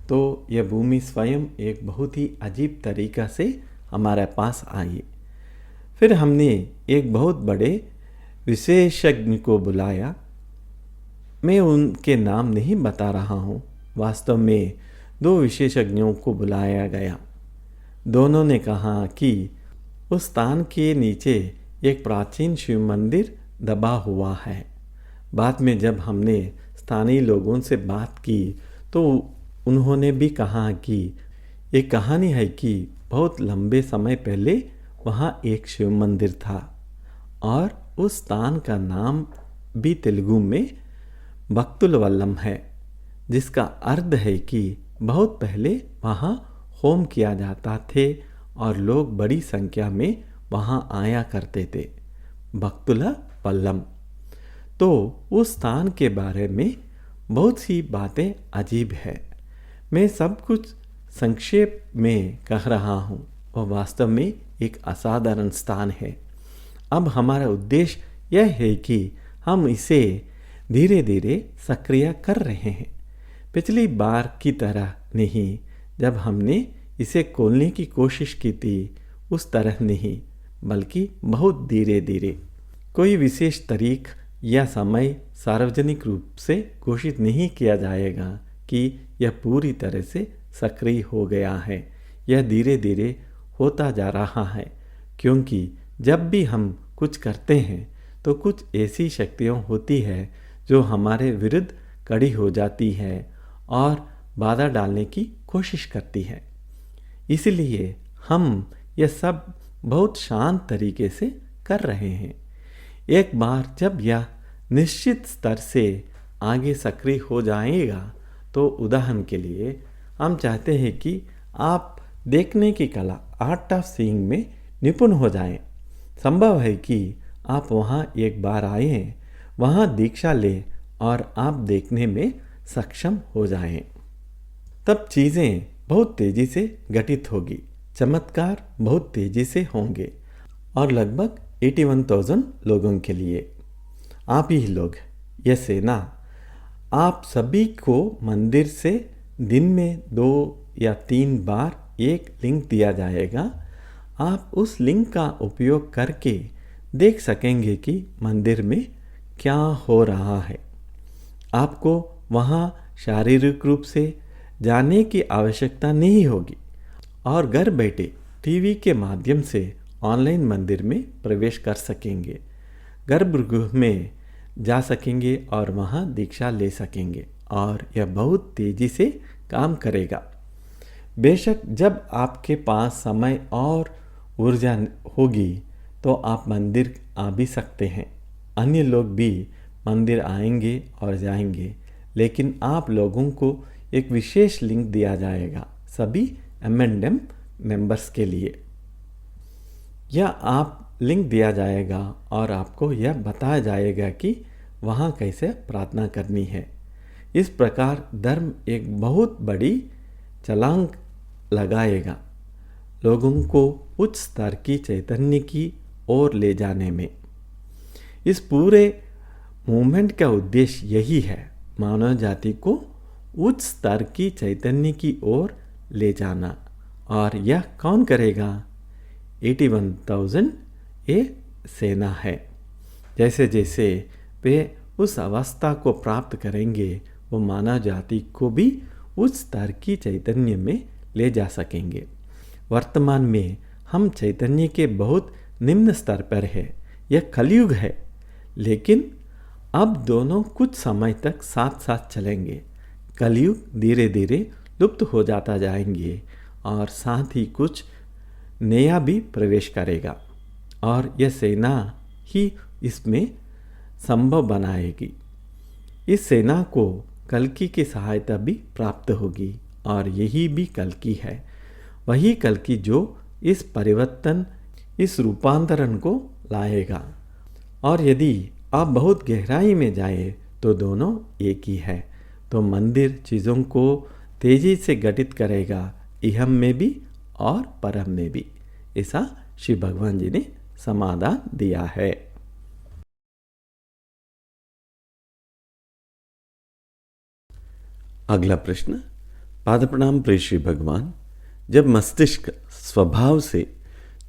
तो यह भूमि स्वयं एक बहुत ही अजीब तरीक़ा से हमारे पास आई। फिर हमने एक बहुत बड़े विशेषज्ञ को बुलाया। मैं उनके नाम नहीं बता रहा हूँ। वास्तव में 2 विशेषज्ञों को बुलाया गया। दोनों ने कहा कि उस स्थान के नीचे एक प्राचीन शिव मंदिर दबा हुआ है। बाद में जब हमने स्थानीय लोगों से बात की तो उन्होंने भी कहा कि एक कहानी है कि बहुत लंबे समय पहले वहाँ एक शिव मंदिर था और उस स्थान का नाम भी तेलुगु में भक्तुल वल्लम है, जिसका अर्थ है कि बहुत पहले वहाँ होम किया जाता थे और लोग बड़ी संख्या में वहाँ आया करते थे। भक्तुल वल्लम। तो उस स्थान के बारे में बहुत सी बातें अजीब है। मैं सब कुछ संक्षेप में कह रहा हूँ। वह वास्तव में एक असाधारण स्थान है। अब हमारा उद्देश्य यह है कि हम इसे धीरे धीरे सक्रिय कर रहे हैं। पिछली बार की तरह नहीं, जब हमने इसे खोलने की कोशिश की थी, उस तरह नहीं, बल्कि बहुत धीरे धीरे। कोई विशेष तारीख या समय सार्वजनिक रूप से घोषित नहीं किया जाएगा कि यह पूरी तरह से सक्रिय हो गया है। यह धीरे धीरे होता जा रहा है, क्योंकि जब भी हम कुछ करते हैं तो कुछ ऐसी शक्तियाँ होती है जो हमारे विरुद्ध खड़ी हो जाती है और बाधा डालने की कोशिश करती है। इसलिए हम यह सब बहुत शांत तरीके से कर रहे हैं। एक बार जब यह निश्चित स्तर से आगे सक्रिय हो जाएगा तो उदाहरण के लिए हम चाहते हैं कि आप देखने की कला, आर्ट ऑफ सीइंग में निपुण हो जाएं। संभव है कि आप वहाँ एक बार आए हैं, वहाँ दीक्षा लें और आप देखने में सक्षम हो जाएं। तब चीज़ें बहुत तेज़ी से घटित होगी, चमत्कार बहुत तेज़ी से होंगे और लगभग 81,000 लोगों के लिए। आप ही लोग, यह सेना, आप सभी को मंदिर से दिन में 2 या 3 बार एक लिंक दिया जाएगा। आप उस लिंक का उपयोग करके देख सकेंगे कि मंदिर में क्या हो रहा है। आपको वहाँ शारीरिक रूप से जाने की आवश्यकता नहीं होगी और घर बैठे टीवी के माध्यम से ऑनलाइन मंदिर में प्रवेश कर सकेंगे, गर्भगृह में जा सकेंगे और वहाँ दीक्षा ले सकेंगे और यह बहुत तेज़ी से काम करेगा। बेशक जब आपके पास समय और ऊर्जा होगी तो आप मंदिर आ भी सकते हैं। अन्य लोग भी मंदिर आएंगे और जाएंगे, लेकिन आप लोगों को एक विशेष लिंक दिया जाएगा सभी M&M मेंबर्स के लिए। यह आप लिंक दिया जाएगा और आपको यह बताया जाएगा कि वहाँ कैसे प्रार्थना करनी है। इस प्रकार धर्म एक बहुत बड़ी छलांग लगाएगा लोगों को उच्च स्तर की चैतन्य की ओर ले जाने में। इस पूरे मूवमेंट का उद्देश्य यही है, मानव जाति को उच्च स्तर की चैतन्य की ओर ले जाना। और यह कौन करेगा? 81,000 ये सेना है। जैसे जैसे वे उस अवस्था को प्राप्त करेंगे वो मानव जाति को भी उच्च स्तर की चैतन्य में ले जा सकेंगे। वर्तमान में हम चैतन्य के बहुत निम्न स्तर पर है, यह कलयुग है, लेकिन अब दोनों कुछ समय तक साथ साथ चलेंगे। कलयुग धीरे धीरे लुप्त हो जाता जाएंगे और साथ ही कुछ नया भी प्रवेश करेगा और यह सेना ही इसमें संभव बनाएगी। इस सेना को कल्कि की सहायता भी प्राप्त होगी और यही भी कल्कि है, वही कल्कि जो इस परिवर्तन, इस रूपांतरण को लाएगा। और यदि आप बहुत गहराई में जाए तो दोनों एक ही है। तो मंदिर चीज़ों को तेजी से गठित करेगा, इहम में भी और परम में भी। ऐसा श्री भगवान जी ने समाधान दिया है। अगला प्रश्न। पाद प्रणाम प्रिय श्री भगवान, जब मस्तिष्क स्वभाव से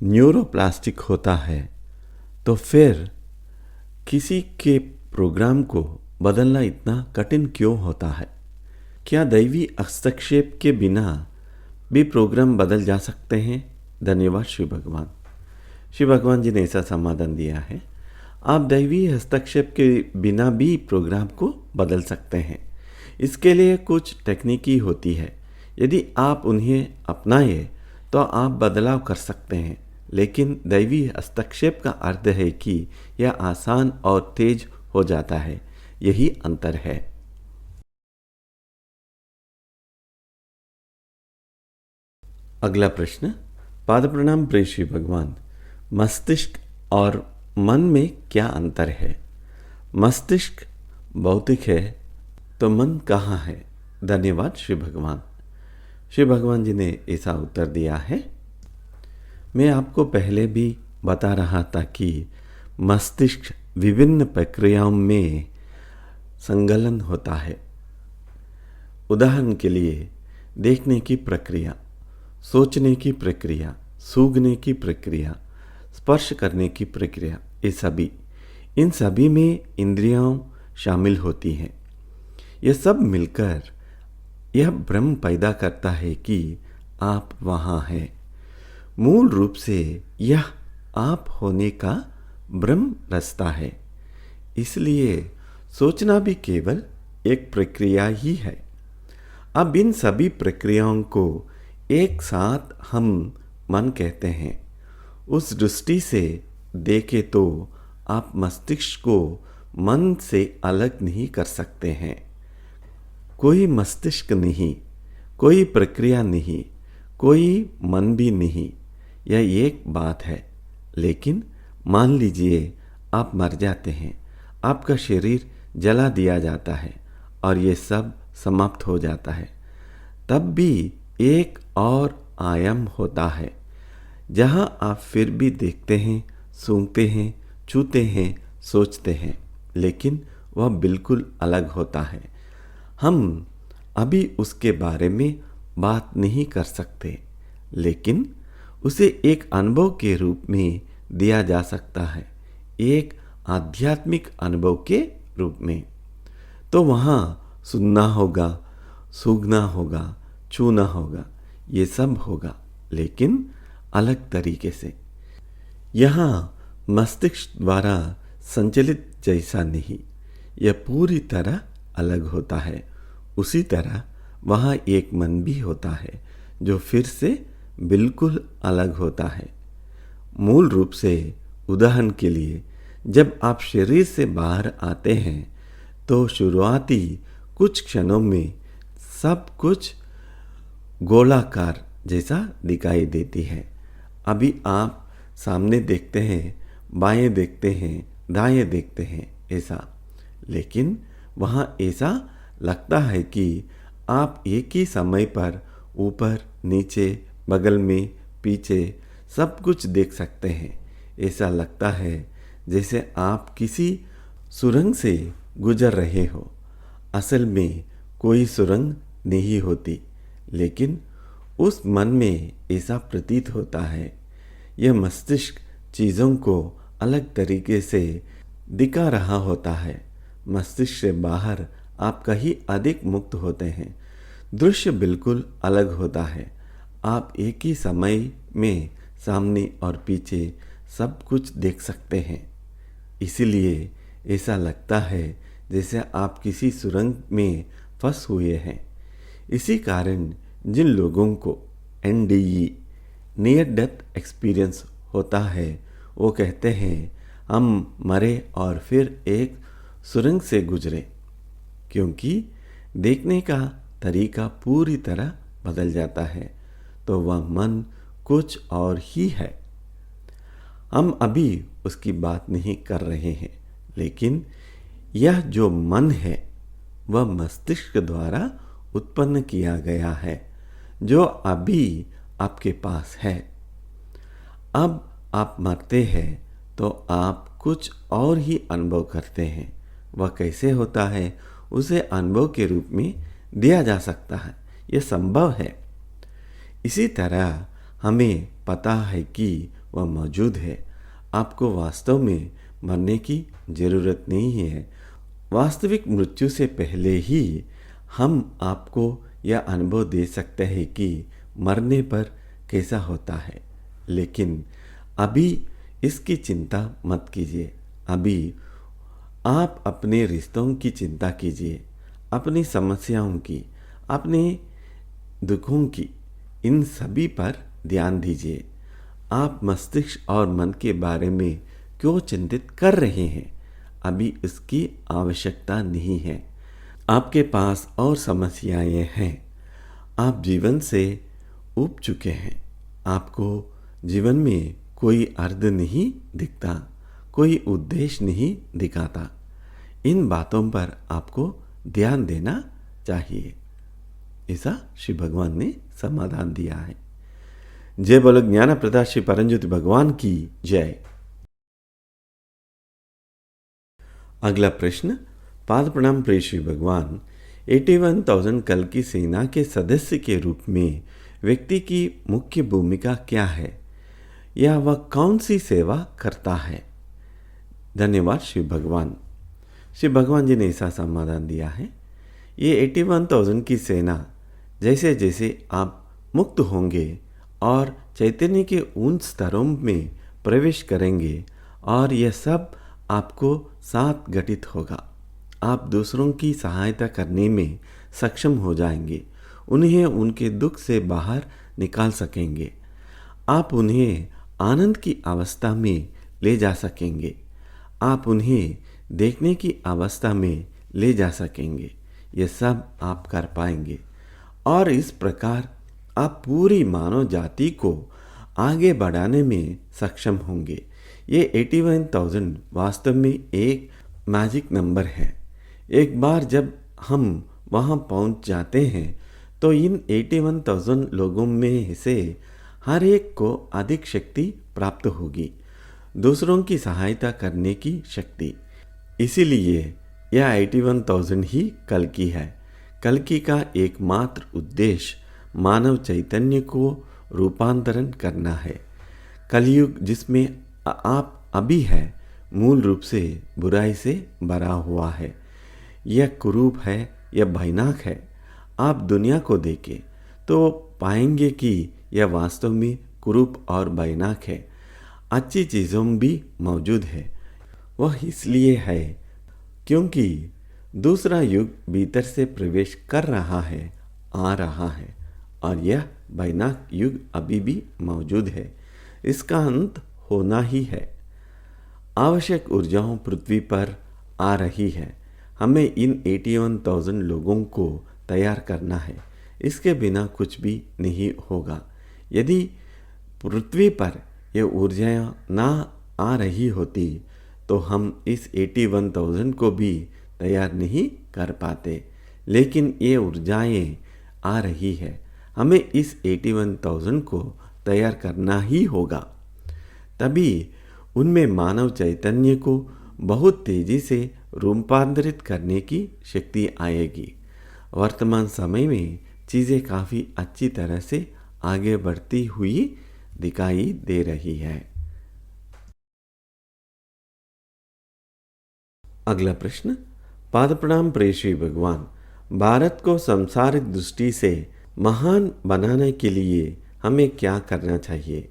न्यूरोप्लास्टिक होता है तो फिर किसी के प्रोग्राम को बदलना इतना कठिन क्यों होता है? क्या दैवी हस्तक्षेप के बिना भी प्रोग्राम बदल जा सकते हैं? धन्यवाद श्री भगवान। श्री भगवान जी ने ऐसा समाधान दिया है, आप दैवी हस्तक्षेप के बिना भी प्रोग्राम को बदल सकते हैं। इसके लिए कुछ तकनीकी होती है, यदि आप उन्हें अपनाए तो आप बदलाव कर सकते हैं। लेकिन दैवी हस्तक्षेप का अर्थ है कि यह आसान और तेज हो जाता है, यही अंतर है। अगला प्रश्न। पाद प्रणाम प्रिय श्री भगवान, मस्तिष्क और मन में क्या अंतर है? मस्तिष्क भौतिक है तो मन कहाँ है? धन्यवाद श्री भगवान। श्री भगवान जी ने ऐसा उत्तर दिया है, मैं आपको पहले भी बता रहा था कि मस्तिष्क विभिन्न प्रक्रियाओं में संलग्न होता है। उदाहरण के लिए देखने की प्रक्रिया, सोचने की प्रक्रिया, सूंघने की प्रक्रिया, स्पर्श करने की प्रक्रिया, ये इन सभी में इंद्रियां शामिल होती हैं। ये सब मिलकर यह भ्रम पैदा करता है कि आप वहाँ हैं। मूल रूप से यह आप होने का भ्रम रास्ता है। इसलिए सोचना भी केवल एक प्रक्रिया ही है। अब इन सभी प्रक्रियाओं को एक साथ हम मन कहते हैं। उस दृष्टि से देखें तो आप मस्तिष्क को मन से अलग नहीं कर सकते हैं। कोई मस्तिष्क नहीं, कोई प्रक्रिया नहीं, कोई मन भी नहीं, यह एक बात है। लेकिन मान लीजिए आप मर जाते हैं, आपका शरीर जला दिया जाता है और ये सब समाप्त हो जाता है, तब भी एक और आयाम होता है जहाँ आप फिर भी देखते हैं, सूंघते हैं, छूते हैं, सोचते हैं, लेकिन वह बिल्कुल अलग होता है। हम अभी उसके बारे में बात नहीं कर सकते, लेकिन उसे एक अनुभव के रूप में दिया जा सकता है, एक आध्यात्मिक अनुभव के रूप में। तो वहाँ सुनना होगा, सूंघना होगा, छूना होगा, ये सब होगा, लेकिन अलग तरीके से। यहाँ मस्तिष्क द्वारा संचालित जैसा नहीं, यह पूरी तरह अलग होता है। उसी तरह वहाँ एक मन भी होता है जो फिर से बिल्कुल अलग होता है। मूल रूप से उदाहरण के लिए, जब आप शरीर से बाहर आते हैं तो शुरुआती कुछ क्षणों में सब कुछ गोलाकार जैसा दिखाई देती है। अभी आप सामने देखते हैं, बाएं देखते हैं, दाएं देखते हैं ऐसा, लेकिन वहाँ ऐसा लगता है कि आप एक ही समय पर ऊपर, नीचे, बगल में, पीछे सब कुछ देख सकते हैं। ऐसा लगता है जैसे आप किसी सुरंग से गुजर रहे हो। असल में कोई सुरंग नहीं होती, लेकिन उस मन में ऐसा प्रतीत होता है। यह मस्तिष्क चीज़ों को अलग तरीके से दिखा रहा होता है। मस्तिष्क से बाहर आप कहीं अधिक मुक्त होते हैं। दृश्य बिल्कुल अलग होता है। आप एक ही समय में सामने और पीछे सब कुछ देख सकते हैं। इसीलिए ऐसा लगता है जैसे आप किसी सुरंग में फंस हुए हैं। इसी कारण जिन लोगों को NDE नियर डेथ एक्सपीरियंस होता है, वो कहते हैं हम मरे और फिर एक सुरंग से गुजरे, क्योंकि देखने का तरीका पूरी तरह बदल जाता है। तो वह मन कुछ और ही है। हम अभी उसकी बात नहीं कर रहे हैं, लेकिन यह जो मन है वह मस्तिष्क द्वारा उत्पन्न किया गया है, जो अभी आपके पास है। अब आप मरते हैं तो आप कुछ और ही अनुभव करते हैं। वह कैसे होता है उसे अनुभव के रूप में दिया जा सकता है, यह संभव है। इसी तरह हमें पता है कि वह मौजूद है। आपको वास्तव में मरने की जरूरत नहीं है। वास्तविक मृत्यु से पहले ही हम आपको यह अनुभव दे सकते हैं कि मरने पर कैसा होता है। लेकिन अभी इसकी चिंता मत कीजिए। अभी आप अपने रिश्तों की चिंता कीजिए, अपनी समस्याओं की, अपने दुखों की, इन सभी पर ध्यान दीजिए। आप मस्तिष्क और मन के बारे में क्यों चिंतित कर रहे हैं? अभी इसकी आवश्यकता नहीं है। आपके पास और समस्याएं हैं। आप जीवन से ऊब चुके हैं। आपको जीवन में कोई अर्थ नहीं दिखता, कोई उद्देश्य नहीं दिखाता। इन बातों पर आपको ध्यान देना चाहिए। ऐसा श्री भगवान ने समाधान दिया है। जय बोलो ज्ञान प्रदाता श्री परमज्योति भगवान की जय। अगला प्रश्न। पाद प्रणाम प्रिय श्री भगवान। 81,000 कल की सेना के सदस्य के रूप में व्यक्ति की मुख्य भूमिका क्या है, या वह कौन सी सेवा करता है? धन्यवाद श्री भगवान। श्री भगवान जी ने ऐसा समाधान दिया है। ये 81,000 की सेना, जैसे जैसे आप मुक्त होंगे और चैतन्य के उन स्तरों में प्रवेश करेंगे, और यह सब आपको साथ गठित होगा। आप दूसरों की सहायता करने में सक्षम हो जाएंगे। उन्हें उनके दुख से बाहर निकाल सकेंगे। आप उन्हें आनंद की अवस्था में ले जा सकेंगे। आप उन्हें देखने की अवस्था में ले जा सकेंगे। ये सब आप कर पाएंगे, और इस प्रकार आप पूरी मानव जाति को आगे बढ़ाने में सक्षम होंगे। ये 81,000 वास्तव में एक मैजिक नंबर है। एक बार जब हम वहाँ पहुँच जाते हैं तो इन 81,000 लोगों में से हर एक को अधिक शक्ति प्राप्त होगी, दूसरों की सहायता करने की शक्ति। इसीलिए यह 81,000 ही कल्कि है। कल्कि का एकमात्र उद्देश्य मानव चैतन्य को रूपांतरण करना है। कलयुग जिसमें आप अभी है, मूल रूप से बुराई से भरा हुआ है। यह कुरूप है, यह भयानक है। आप दुनिया को देखें तो पाएंगे कि यह वास्तव में कुरूप और भयानक है। अच्छी चीज़ों भी मौजूद है। वह इसलिए है क्योंकि दूसरा युग भीतर से प्रवेश कर रहा है, आ रहा है, और यह भयानक युग अभी भी मौजूद है। इसका अंत होना ही है। आवश्यक ऊर्जाओं पृथ्वी पर आ रही है। हमें इन 81,000 लोगों को तैयार करना है। इसके बिना कुछ भी नहीं होगा। यदि पृथ्वी पर ये ऊर्जाएं ना आ रही होती तो हम इस 81,000 को भी तैयार नहीं कर पाते। लेकिन ये ऊर्जाएं आ रही है। हमें इस 81,000 को तैयार करना ही होगा। तभी उनमें मानव चैतन्य को बहुत तेजी से रूपांतरित करने की शक्ति आएगी। वर्तमान समय में चीज़ें काफ़ी अच्छी तरह से आगे बढ़ती हुई दिखाई दे रही है। अगला प्रश्न। पाद प्रणाम प्रिय श्री भगवान। भारत को सांसारिक दृष्टि से महान बनाने के लिए हमें क्या करना चाहिए?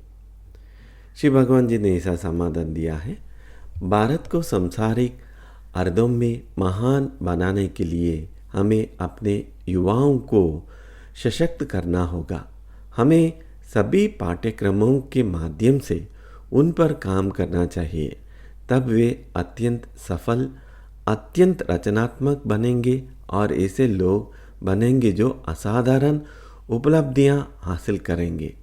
श्री भगवान जी ने ऐसा समाधान दिया है। भारत को सांसारिक अर्थों में महान बनाने के लिए हमें अपने युवाओं को सशक्त करना होगा। हमें सभी पाठ्यक्रमों के माध्यम से उन पर काम करना चाहिए। तब वे अत्यंत सफल, अत्यंत रचनात्मक बनेंगे और ऐसे लोग बनेंगे जो असाधारण उपलब्धियां हासिल करेंगे।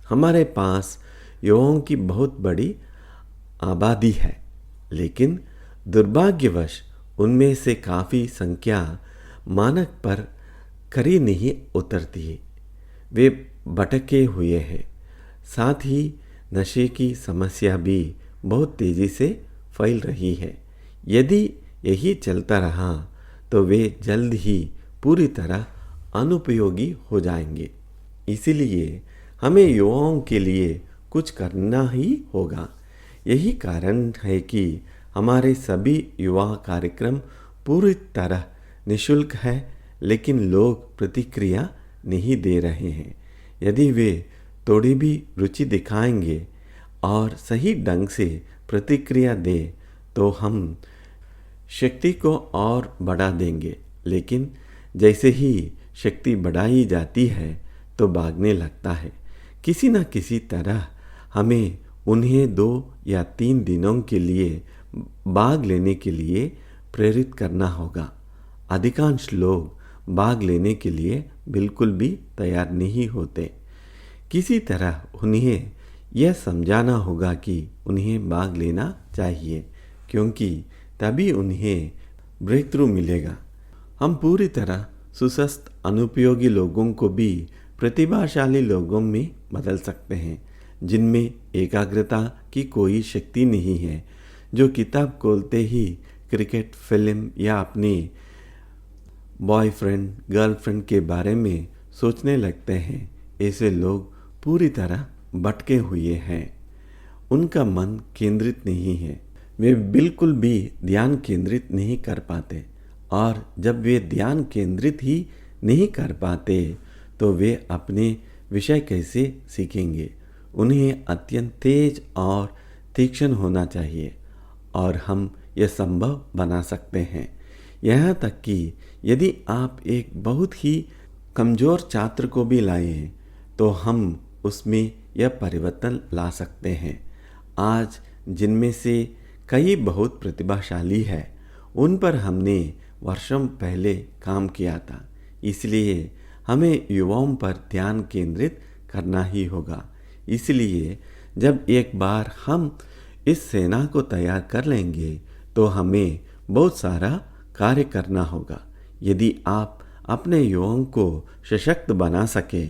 हमारे पास युवाओं की बहुत बड़ी आबादी है, लेकिन दुर्भाग्यवश उनमें से काफ़ी संख्या मानक पर खरी नहीं उतरती है। वे भटके हुए हैं। साथ ही नशे की समस्या भी बहुत तेज़ी से फैल रही है। यदि यही चलता रहा तो वे जल्द ही पूरी तरह अनुपयोगी हो जाएंगे। इसीलिए हमें युवाओं के लिए कुछ करना ही होगा। यही कारण है कि हमारे सभी युवा कार्यक्रम पूरी तरह निःशुल्क है, लेकिन लोग प्रतिक्रिया नहीं दे रहे हैं। यदि वे थोड़ी भी रुचि दिखाएंगे और सही ढंग से प्रतिक्रिया दे तो हम शक्ति को और बढ़ा देंगे। लेकिन जैसे ही शक्ति बढ़ाई जाती है तो भागने लगता है। किसी न किसी तरह हमें उन्हें 2 या 3 दिनों के लिए भाग लेने के लिए प्रेरित करना होगा। अधिकांश लोग भाग लेने के लिए बिल्कुल भी तैयार नहीं होते। किसी तरह उन्हें यह समझाना होगा कि उन्हें भाग लेना चाहिए, क्योंकि तभी उन्हें ब्रेक थ्रू मिलेगा। हम पूरी तरह सुस्त अनुपयोगी लोगों को भी प्रतिभाशाली लोगों में बदल सकते हैं, जिनमें एकाग्रता की कोई शक्ति नहीं है, जो किताब खोलते ही क्रिकेट, फिल्म या अपनी बॉयफ्रेंड, गर्लफ्रेंड के बारे में सोचने लगते हैं। ऐसे लोग पूरी तरह भटके हुए हैं। उनका मन केंद्रित नहीं है। वे बिल्कुल भी ध्यान केंद्रित नहीं कर पाते, और जब वे ध्यान केंद्रित ही नहीं कर पाते तो वे अपने विषय कैसे सीखेंगे? उन्हें अत्यंत तेज और तीक्ष्ण होना चाहिए, और हम यह संभव बना सकते हैं। यहाँ तक कि यदि आप एक बहुत ही कमज़ोर छात्र को भी लाएं तो हम उसमें यह परिवर्तन ला सकते हैं। आज जिनमें से कई बहुत प्रतिभाशाली है, उन पर हमने वर्षों पहले काम किया था। इसलिए हमें युवाओं पर ध्यान केंद्रित करना ही होगा। इसलिए जब एक बार हम इस सेना को तैयार कर लेंगे तो हमें बहुत सारा कार्य करना होगा। यदि आप अपने युवाओं को सशक्त बना सके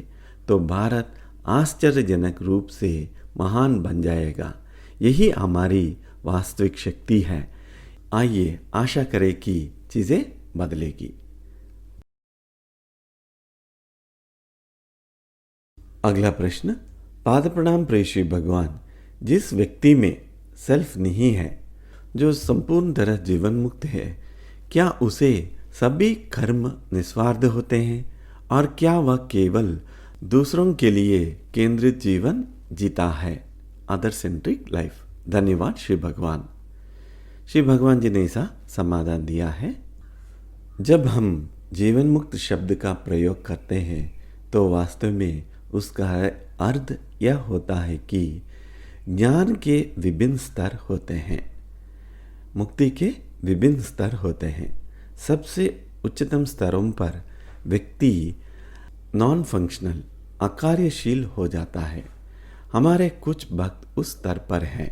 तो भारत आश्चर्यजनक रूप से महान बन जाएगा। यही हमारी वास्तविक शक्ति है। आइए आशा करें कि चीज़ें बदलेगी। अगला प्रश्न। पाद प्रणाम प्रिय श्री भगवान। जिस व्यक्ति में सेल्फ नहीं है, जो संपूर्ण तरह जीवन मुक्त है, क्या उसे सभी कर्म निस्वार्थ होते हैं, और क्या वह केवल दूसरों के लिए केंद्रित जीवन जीता है? Other centric life. धन्यवाद श्री भगवान। श्री भगवान जी ने ऐसा समाधान दिया है, जब हम जीवन मुक्त शब्द का प्रयोग करते हैं तो वास्तव में उसका अर्थ यह होता है कि ज्ञान के विभिन्न स्तर होते हैं, मुक्ति के विभिन्न स्तर होते हैं। सबसे उच्चतम स्तरों पर व्यक्ति नॉन फंक्शनल अकार्यशील हो जाता है। हमारे कुछ भक्त उस स्तर पर हैं।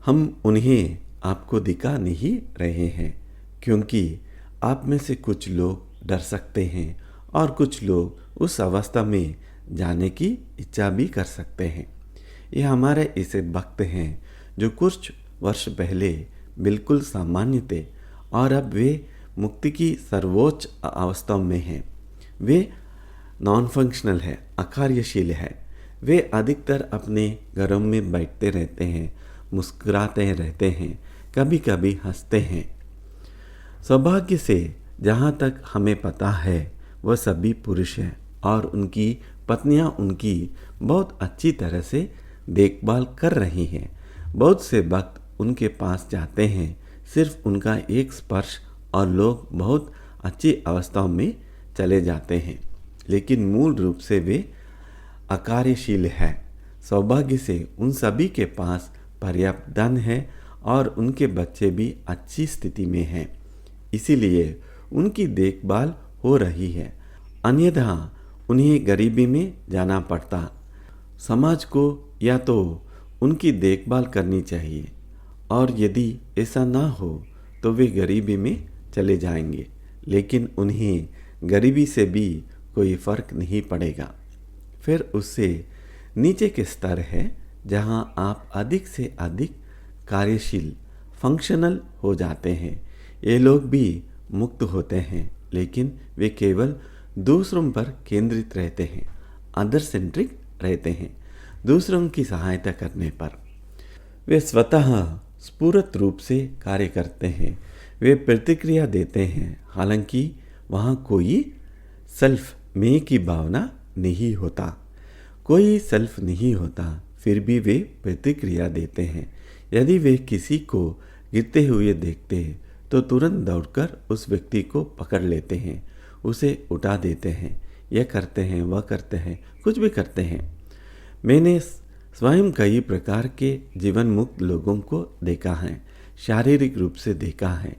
हम उन्हें आपको दिखा नहीं रहे हैं क्योंकि आप में से कुछ लोग डर सकते हैं और कुछ लोग उस अवस्था में जाने की इच्छा भी कर सकते हैं। ये हमारे ऐसे भक्त हैं जो कुछ वर्ष पहले बिल्कुल सामान्य थे और अब वे मुक्ति की सर्वोच्च अवस्था में हैं। वे नॉन फंक्शनल है, अकार्यशील है। वे अधिकतर अपने घरों में बैठते रहते हैं, मुस्कुराते रहते हैं, कभी कभी हंसते हैं। सौभाग्य से जहाँ तक हमें पता है वह सभी पुरुष हैं और उनकी पत्नियाँ उनकी बहुत अच्छी तरह से देखभाल कर रही हैं। बहुत से भक्त उनके पास जाते हैं सिर्फ उनका एक स्पर्श और लोग बहुत अच्छी अवस्थाओं में चले जाते हैं, लेकिन मूल रूप से वे अकार्यशील है। सौभाग्य से उन सभी के पास पर्याप्त धन है और उनके बच्चे भी अच्छी स्थिति में हैं, इसीलिए उनकी देखभाल हो रही है। अन्यथा उन्हें गरीबी में जाना पड़ता। समाज को या तो उनकी देखभाल करनी चाहिए और यदि ऐसा ना हो तो वे गरीबी में चले जाएंगे, लेकिन उन्हें गरीबी से भी कोई फर्क नहीं पड़ेगा। फिर उससे नीचे के स्तर है जहां आप अधिक से अधिक कार्यशील फंक्शनल हो जाते हैं। ये लोग भी मुक्त होते हैं, लेकिन वे केवल दूसरों पर केंद्रित रहते हैं, अदर सेंट्रिक रहते हैं। दूसरों की सहायता करने पर वे स्वतः स्फूर्त रूप से कार्य करते हैं। वे प्रतिक्रिया देते हैं, हालांकि वहाँ कोई सेल्फ मैं की भावना नहीं होता, कोई सेल्फ नहीं होता, फिर भी वे प्रतिक्रिया देते हैं। यदि वे किसी को गिरते हुए देखते हैं तो तुरंत दौड़कर उस व्यक्ति को पकड़ लेते हैं, उसे उठा देते हैं। यह करते हैं, वह करते हैं, कुछ भी करते हैं। मैंने स्वयं कई प्रकार के जीवन मुक्त लोगों को देखा है, शारीरिक रूप से देखा है।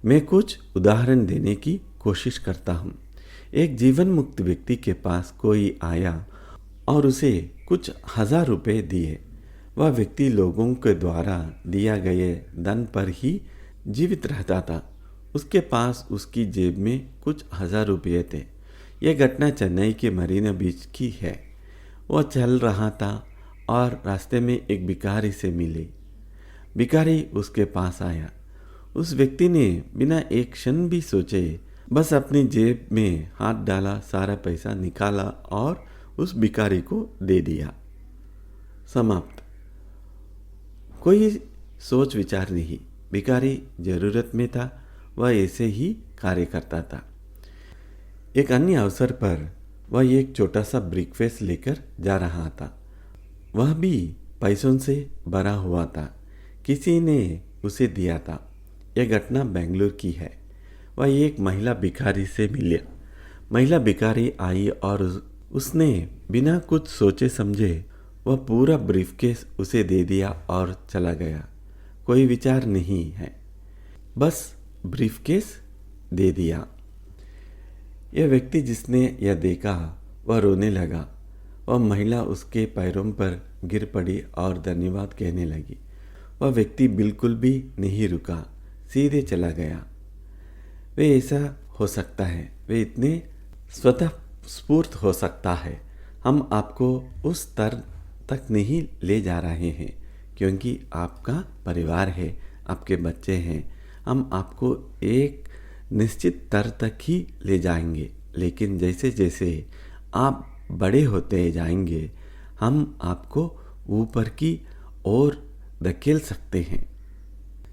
मैं कुछ उदाहरण देने की कोशिश करता हूँ। एक जीवन मुक्त व्यक्ति के पास कोई आया और उसे कुछ 1000 रुपये दिए। वह व्यक्ति लोगों के द्वारा दिया गए धन पर ही जीवित रहता था। उसके पास उसकी जेब में कुछ 1000 रुपये थे। यह घटना चेन्नई के मरीना बीच की है। वह चल रहा था और रास्ते में एक भिखारी से मिले। भिखारी उसके पास आया। उस व्यक्ति ने बिना एक क्षण भी सोचे बस अपनी जेब में हाथ डाला, सारा पैसा निकाला और उस भिखारी को दे दिया। समाप्त। कोई सोच विचार नहीं। भिखारी जरूरत में था, वह ऐसे ही कार्य करता था। एक अन्य अवसर पर वह एक छोटा सा ब्रीफकेस लेकर जा रहा था। वह भी पैसों से भरा हुआ था। किसी ने उसे दिया था। यह घटना बेंगलुरु की है। वह एक महिला भिखारी से मिली। महिला भिखारी आई और उसने बिना कुछ सोचे समझे वह पूरा ब्रीफकेस उसे दे दिया और चला गया। कोई विचार नहीं है, बस ब्रीफकेस दे दिया। यह व्यक्ति जिसने यह देखा वह रोने लगा। वह महिला उसके पैरों पर गिर पड़ी और धन्यवाद कहने लगी। वह व्यक्ति बिल्कुल भी नहीं रुका, सीधे चला गया। वे ऐसा हो सकता है, वे इतने स्वतः स्फूर्त हो सकता है। हम आपको उस स्तर तक नहीं ले जा रहे हैं क्योंकि आपका परिवार है, आपके बच्चे हैं। हम आपको एक निश्चित स्तर तक ही ले जाएंगे, लेकिन जैसे जैसे आप बड़े होते जाएंगे हम आपको ऊपर की ओर धकेल सकते हैं।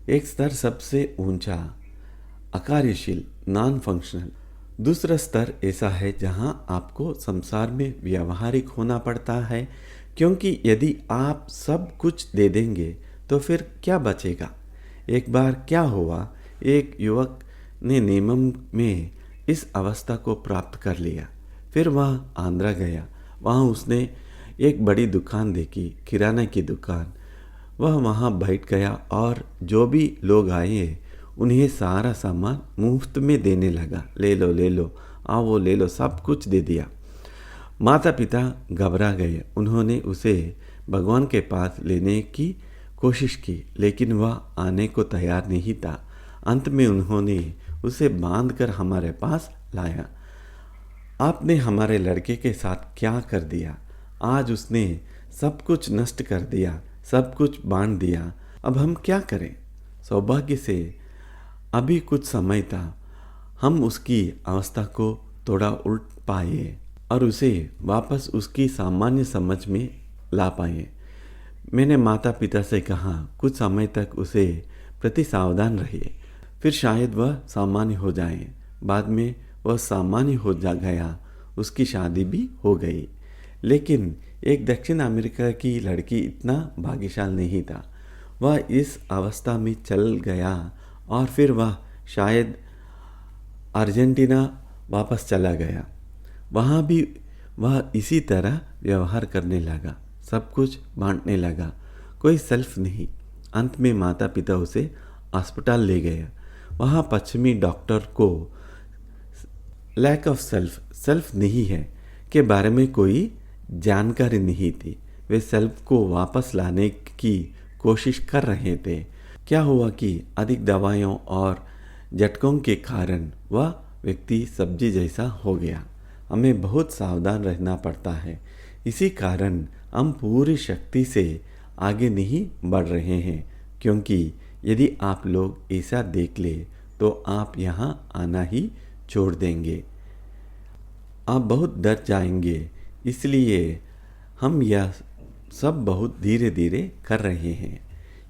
एक स्तर सबसे ऊंचा अकार्यशील नॉन फंक्शनल। दूसरा स्तर ऐसा है जहां आपको संसार में व्यावहारिक होना पड़ता है, क्योंकि यदि आप सब कुछ दे देंगे तो फिर क्या बचेगा। एक बार क्या हुआ, एक युवक ने नेमम में इस अवस्था को प्राप्त कर लिया। फिर वह आंध्रा गया। वहाँ उसने एक बड़ी दुकान देखी, किराना की दुकान। वह वहाँ बैठ गया और जो भी लोग आए उन्हें सारा सामान मुफ्त में देने लगा। ले लो, आओ ले लो, सब कुछ दे दिया। माता पिता घबरा गए। उन्होंने उसे भगवान के पास लेने की कोशिश की, लेकिन वह आने को तैयार नहीं था। अंत में उन्होंने उसे बांधकर हमारे पास लाया। आपने हमारे लड़के के साथ क्या कर दिया? आज उसने सब कुछ नष्ट कर दिया, सब कुछ बांट दिया। अब हम क्या करें? सौभाग्य से अभी कुछ समय था। हम उसकी अवस्था को थोड़ा उल्ट पाए और उसे वापस उसकी सामान्य समझ में ला पाए। मैंने माता पिता से कहा, कुछ समय तक उसे प्रति सावधान रहिए, फिर शायद वह सामान्य हो जाए। बाद में वह सामान्य हो जा गया। उसकी शादी भी हो गई। लेकिन एक दक्षिण अमेरिका की लड़की इतना भाग्यशाल नहीं था। वह इस अवस्था में चल गया और फिर वह शायद अर्जेंटीना वापस चला गया। वहाँ भी वह इसी तरह व्यवहार करने लगा, सब कुछ बांटने लगा, कोई सेल्फ नहीं। अंत में माता पिता उसे अस्पताल ले गए। वहाँ पश्चिमी डॉक्टर को लैक ऑफ सेल्फ नहीं है के बारे में कोई जानकारी नहीं थी। वे सेल्फ को वापस लाने की कोशिश कर रहे थे। क्या हुआ कि अधिक दवाइयों और झटकों के कारण वह व्यक्ति सब्जी जैसा हो गया। हमें बहुत सावधान रहना पड़ता है। इसी कारण हम पूरी शक्ति से आगे नहीं बढ़ रहे हैं, क्योंकि यदि आप लोग ऐसा देख ले तो आप यहाँ आना ही छोड़ देंगे। आप बहुत डर जाएंगे। इसलिए हम यह सब बहुत धीरे धीरे कर रहे हैं।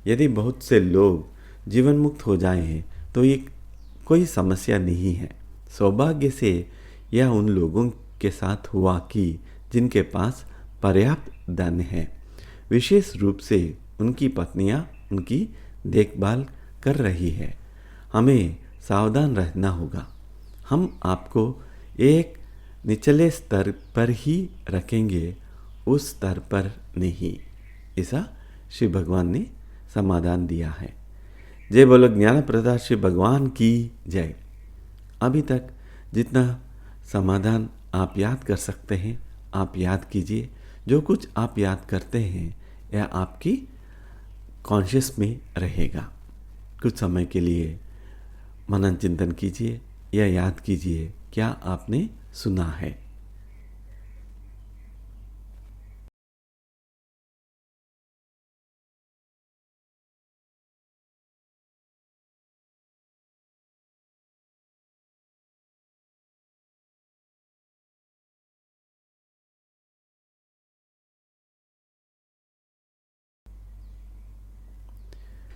यदि बहुत से लोग जीवन मुक्त हो जाएं तो ये कोई समस्या नहीं है। सौभाग्य से यह उन लोगों के साथ हुआ कि जिनके पास पर्याप्त धन है। विशेष रूप से उनकी पत्नियां उनकी देखभाल कर रही है। हमें सावधान रहना होगा। हम आपको एक निचले स्तर पर ही रखेंगे, उस स्तर पर नहीं। ऐसा श्री भगवान ने समाधान दिया है। जय बोलो ज्ञानप्रदाता श्री भगवान की जय। अभी तक जितना समाधान आप याद कर सकते हैं आप याद कीजिए। जो कुछ आप याद करते हैं यह आपकी कॉन्शियस में रहेगा। कुछ समय के लिए मनन चिंतन कीजिए या याद कीजिए क्या आपने सुना है।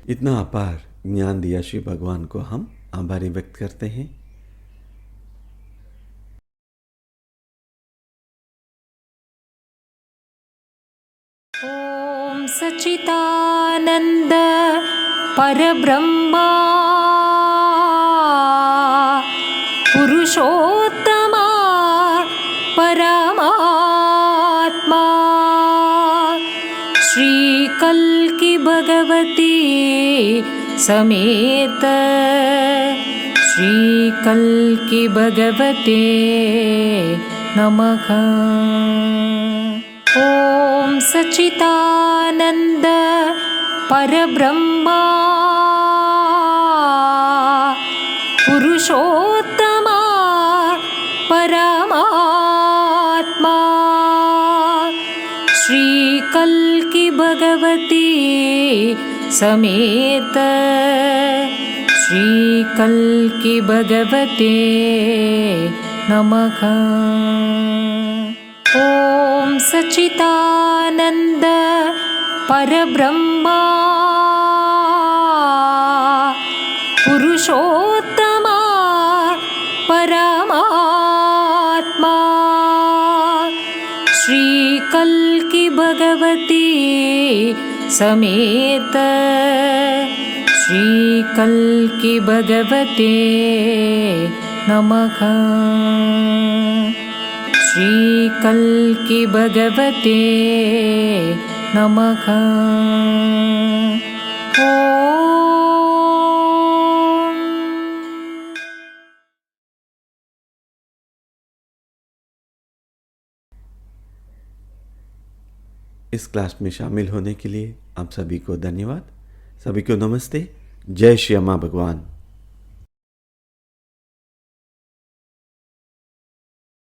इतना अपार ज्ञान दिया श्री भगवान को हम आभारी व्यक्त करते हैं। ॐ सच्चिदानन्द परब्रह्मा पुरुषोत्तमा परमात्मा श्री कल्कि भगवती समेत श्री कल्कि भगवते नमः। ॐ सच्चिदानन्द परब्रह्मा पुरुषोत्तमा परमात्मा श्री कल्कि भगवती समेत श्री कल्कि भगवते नमः। ॐ सच्चिदानन्द परब्रह्मा पुरुषोत्तमा परमात्मा श्री कल्कि भगवती पार्वती समेत श्री कल्की भगवते नमः। श्री कल्की भगवते नमः। ओम। इस क्लास में शामिल होने के लिए आप सभी को धन्यवाद। सभी को नमस्ते। जय श्री अम्मा भगवान।